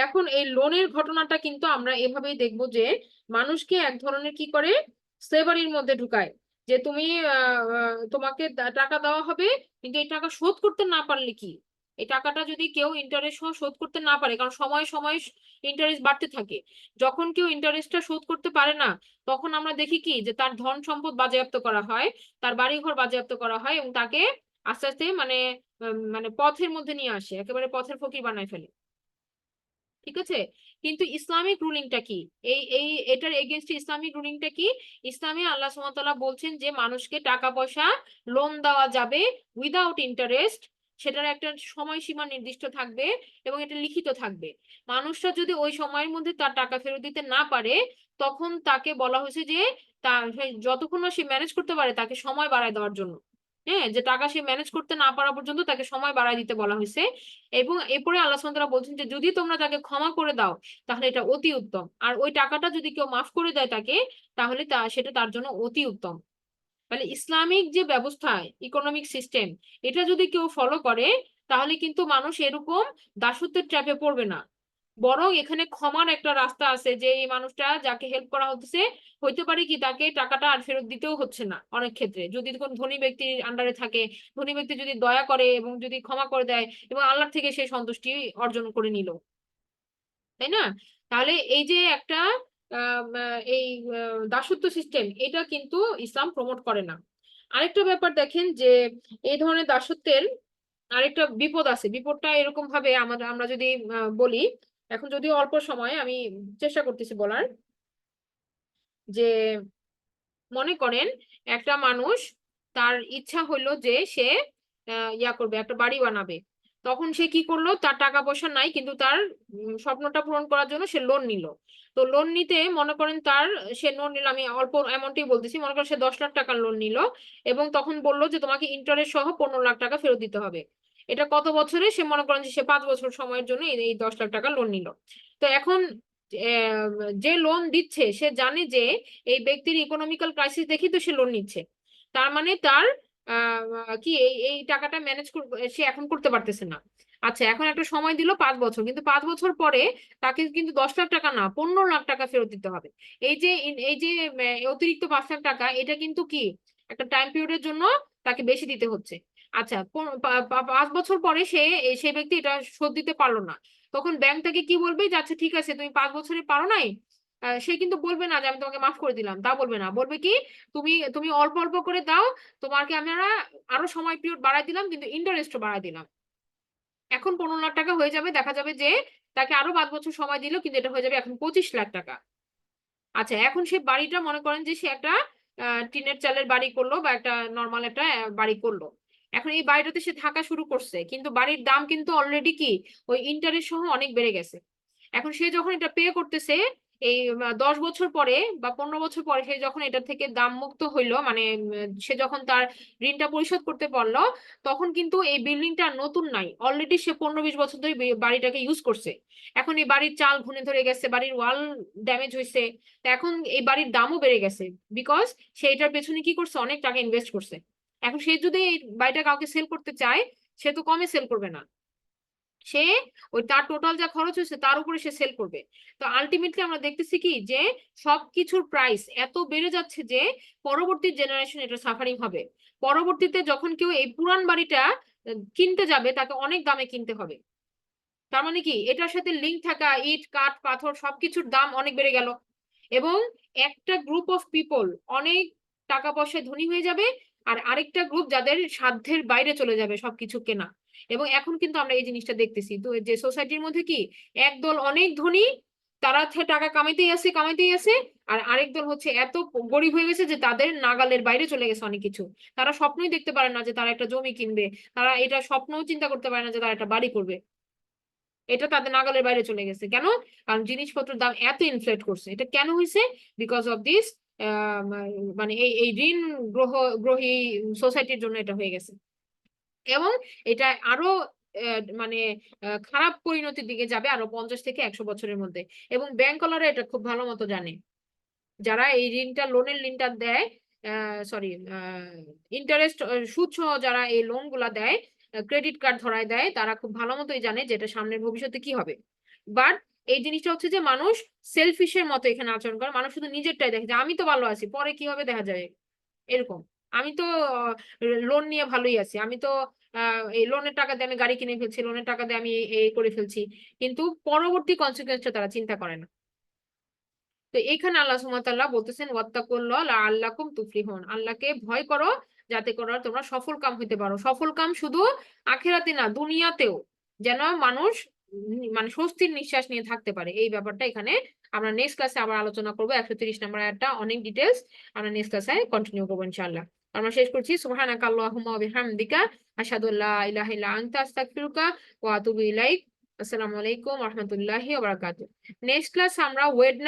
এখন এই লোনের ঘটনাটা কিন্তু আমরা এভাবেই দেখবো যে মানুষকে এক ধরনের কি করে স্লেভারির মধ্যে ঢুকায়, যে তুমি তোমাকে টাকা দেওয়া হবে, কিন্তু এই টাকা শোধ করতে না পারলে কি, এই টাকাটা যদি কেউ ইন্টারেস্ট সহ শোধ করতে না পারে, কারণ সময় সময় ইন্টারেস্ট বাড়তে থাকে, যখন কেউ ইন্টারেস্টটা শোধ করতে পারে না তখন আমরা দেখি কি যে তার ধন সম্পদ বাজেয়াপ্ত করা হয়, তার বাড়িঘর বাজেয়াপ্ত করা হয় এবং তাকে আস্তে আস্তে মানে পথের মধ্যে নিয়ে আসে, একেবারে পথের ফকির বানায় ফেলে। ঠিক আছে, কিন্তু ইসলামিক রুলিংটা কি, এই এই এটার এগেনস্টে ইসলামিক রুলিংটা কি? ইসলামে আল্লাহ সুবহানাহু ওয়া তাআলা বলছেন যে মানুষকে টাকা পয়সা লোন দেওয়া যাবে উইদাউট ইন্টারেস্ট, সেটার একটা সময়সীমা নির্দিষ্ট থাকবে এবং এটা লিখিত থাকবে। মানুষরা যদি ওই সময়ের মধ্যে তার টাকা ফেরত দিতে না পারে, তখন তাকে বলা হয়েছে যে তার যতক্ষণ না সে ম্যানেজ করতে পারে তাকে সময় বাড়ায় দেওয়ার জন্য। হ্যাঁ, যে টাকা সে ম্যানেজ করতে না পারা পর্যন্ত তাকে সময় বাড়ায় দিতে বলা হয়েছে। এবং এরপরে আল্লাহ সুবহানাহু ওয়া তাআলা বলছেন যে যদি তোমরা তাকে ক্ষমা করে দাও তাহলে এটা অতি উত্তম, আর ওই টাকাটা যদি কেউ মাফ করে দেয় তাকে, তাহলে সেটা তার জন্য অতি উত্তম। তাহলে ইসলামিক যে ব্যবস্থা, ইকোনমিক সিস্টেম, এটা যদি কেউ ফলো করে তাহলে কিন্তু মানুষ এরকম দাসত্বের ট্র্যাপে পড়বে না, বরং এখানে ক্ষমার একটা রাস্তা আছে, যে এই মানুষটা যাকে হেল্প করা হচ্ছে হইতে পারে কি তাকে টাকাটা আর ফেরত দিতেও হচ্ছে না অনেক ক্ষেত্রে, যদি কোন ধনী ব্যক্তির আন্ডারে থাকে, ধনী ব্যক্তি যদি দয়া করে এবং যদি ক্ষমা করে দেয় এবং আল্লাহর থেকে সে সন্তুষ্টি অর্জন করে নিল, তাই না? তাহলে এই যে একটা এই দাসত্ব সিস্টেম, এটা কিন্তু ইসলাম প্রমোট করে না। আরেকটা ব্যাপার দেখেন যে এই ধরনের দাসত্বের আরেকটা বিপদ আছে। বিপদটা এরকম ভাবে আমরা যদি বলি, এখন যদিও অল্প সময় আমি চেষ্টা করতেছি বলার, যে মনে করেন একটা মানুষ, তার ইচ্ছা হইলো যে সে ইয়া করবে, একটা বাড়ি বানাবে। তখন সে কি করলো, তার টাকা পয়সা নাই কিন্তু তার স্বপ্নটা পূরণ করার জন্য সে লোন নিল। তো লোন নিতে মনে করেন সে লোন নিল, আমি অল্প অ্যামাউন্টই বলতেছি, মনে করেন সে 10 লাখ টাকার লোন নিল এবং তখন বললো যে তোমাকে ইন্টারেস্ট সহ 15 লাখ টাকা ফেরত দিতে হবে। এটা কত বছরে, সে মনে করেন যে সে 5 বছর সময়ের জন্য এই 10 লাখ টাকা লোন নিল। তো এখন যে লোন দিচ্ছে সে জানে যে এই ব্যক্তির ইকোনমিক্যাল ক্রাইসিস দেখি তো সে লোন নিচ্ছে, তার মানে তার কি এই টাকাটা ম্যানেজ সে এখন করতে পারতেছে না। আচ্ছা, এখন একটা সময় দিল 5 বছর, কিন্তু 5 বছর পরে তাকে কিন্তু 10 লাখ টাকা না 15 লাখ টাকা ফেরত দিতে হবে। এই যে অতিরিক্ত 5 লাখ টাকা, এটা কিন্তু কি একটা টাইম পিরিয়ডের জন্য তাকে বেশি দিতে হচ্ছে। আচ্ছা, 5 বছর পরে সেই ব্যক্তি এটা শোধ দিতে পারলো না, তখন ব্যাংক তাকে কি বলবে যে আচ্ছা ঠিক আছে তুমি 5 বছরে পারো নাই, সে কিন্তু বলবে না যে আমি তোমাকে মাফ করে দিলাম, তা বলবে না, বলবে কি তুমি তুমি অল্প অল্প করে দাও, তোমাকে আমরা আরো সময় পিরিয়ড বাড়াই দিলাম কিন্তু ইন্টারেস্টও বাড়াই দিলাম। এখন 15 লাখ টাকা হয়ে যাবে, দেখা যাবে যে তাকে আরো 5 বছর সময় দিল কিন্তু এটা হয়ে যাবে এখন 25 লাখ টাকা। আচ্ছা, এখন সে বাড়িটা মনে করেন যে সে একটা টিনের চালের বাড়ি করলো বা একটা নর্মাল একটা বাড়ি করলো। এখন এই বাড়িটাতে সে থাকা শুরু করছে, কিন্তু বাড়ির দাম কিন্তু অলরেডি কি ওই ইন্টারেস্ট সহ অনেক বেড়ে গেছে। এখন সে যখন এটা পে করতেছে, এই 10 বছর পরে বা 15 বছর পরে সে যখন এটা থেকে দাম মুক্ত হইলো, মানে সে যখন তার ঋণটা পরিশোধ করতে পারলো, তখন কিন্তু এই বিল্ডিংটা নতুন নাই, অলরেডি সে 15-20 বছর ধরে বাড়িটাকে ইউজ করছে। এখন এই বাড়ির চাল ঘুনে ধরে গেছে, বাড়ির ওয়াল ড্যামেজ হয়েছে, তো এখন এই বাড়ির দামও বেড়ে গেছে, বিকজ সে এটার পেছনে কি করছে, অনেক টাকা ইনভেস্ট করছে। এখন সে যদি এই বাড়িটা কাউকে সেল করতে চায়, সে তো কমে সেল করবে না, সে ওই তার টোটাল যা খরচ হয়েছে তার উপরে সে সেল করবে। তো আলটিমেটলি আমরা দেখতেছি কি যে সবকিছুর প্রাইস এত বেড়ে যাচ্ছে যে পরবর্তী জেনারেশন এটা সাফারিং হবে। পরবর্তীতে যখন কেউ এই পুরান বাড়িটা কিনতে যাবে তাকে অনেক দামে কিনতে হবে। তার মানে কি এটার সাথে লিঙ্ক থাকা ইট কাঠ পাথর সবকিছুর দাম অনেক বেড়ে গেল, এবং একটা গ্রুপ অফ পিপল অনেক টাকা পয়সায় ধনী হয়ে যাবে, আর আরেকটা গ্রুপ যাদের সাধ্যের বাইরে চলে যাবে সবকিছু কেনা। এবং এখন কিন্তু আমরা এই জিনিসটা দেখতেছি, তো যে সোসাইটির মধ্যে কি একদল অনেক ধনী, তারা টাকা কামাইতেই আছে, আর আরেক দল হচ্ছে এত গরিব হয়ে গেছে যে তাদের নাগালের বাইরে চলে গেছে অনেক কিছু। তারা স্বপ্নই দেখতে পারে না যে তারা একটা জমি কিনবে, তারা এটা স্বপ্নও চিন্তা করতে পারে না যে তারা একটা বাড়ি করবে। এটা তাদের নাগালের বাইরে চলে গেছে, কেন? কারণ জিনিসপত্রের দাম এত ইনফ্লেট করছে। এটা কেন হয়েছে? বিকজ অফ দিস, মানে এই ঋণ গ্রহী সোসাইটির জন্য এটা হয়ে গেছে। এবং এটা আরো মানে খারাপ পরিণতির দিকে যাবে আরো 50 থেকে 100 বছরের মধ্যে। এবং ব্যাংকওয়ালারা এটা খুব ভালো মতো জানে, যারা এই লোনের ঋণটা দেয়, সরি, ইন্টারেস্ট সুদ সহ যারা এই লোন গুলা দেয়, ক্রেডিট কার্ড ধরায় দেয়, তারা খুব ভালো মতোই জানে যে এটা সামনের ভবিষ্যতে কি হবে। বাট এই জিনিসটা হচ্ছে যে মানুষ সেলফিশের মতো এখানে আচরণ করে, মানুষ শুধু নিজেরটাই দেখে যে আমি তো ভালো আছি, পরে কি হবে দেখা যাবে, এরকম। আমি তো লোন নিয়ে ভালোই আছি, আমি তো এই লোনের টাকা দিয়ে আমি গাড়ি কিনে ফেলছি, লোনের টাকা দিয়ে আমি এই করে ফেলছি, কিন্তু পরবর্তী কনসিকুয়েন্সটা তারা চিন্তা করে না। তো এইখানে আল্লাহ সুবহানাহু ওয়া তাআলা বলতেছেন ওয়াত্তাকুল্লাহ লাআল্লাকুম তুফলিহুন, আল্লাহকে ভয় করো যাতে করে তোমরা সফল কাম হইতে পারো। সফল কাম শুধু আখিরাতে না, দুনিয়াতেও যেন মানুষ মানে স্বস্তির নিঃশ্বাস নিয়ে থাকতে পারে, এই ব্যাপারটা এখানে আমরা নেক্সট ক্লাসে আবার আলোচনা করবো। 130 নম্বর আয়াতটা অনেক ডিটেলস আমরা নেক্সট ক্লাসে কন্টিনিউ করবো ইনশাআল্লাহ। আমরা শেষ করছি সুবহানাকা আল্লাহুম্মা ওয়া বিহামদিকা আশহাদু আল্লা ইলাহা ইল্লা আনতা আস্তাগফিরুকা ওয়া আতুবু ইলাইক। আসসালামু আলাইকুম ওয়া রাহমাতুল্লাহি ওয়া বারাকাতুহু। নেক্সট ক্লাস আমরা ওয়েডনেসডে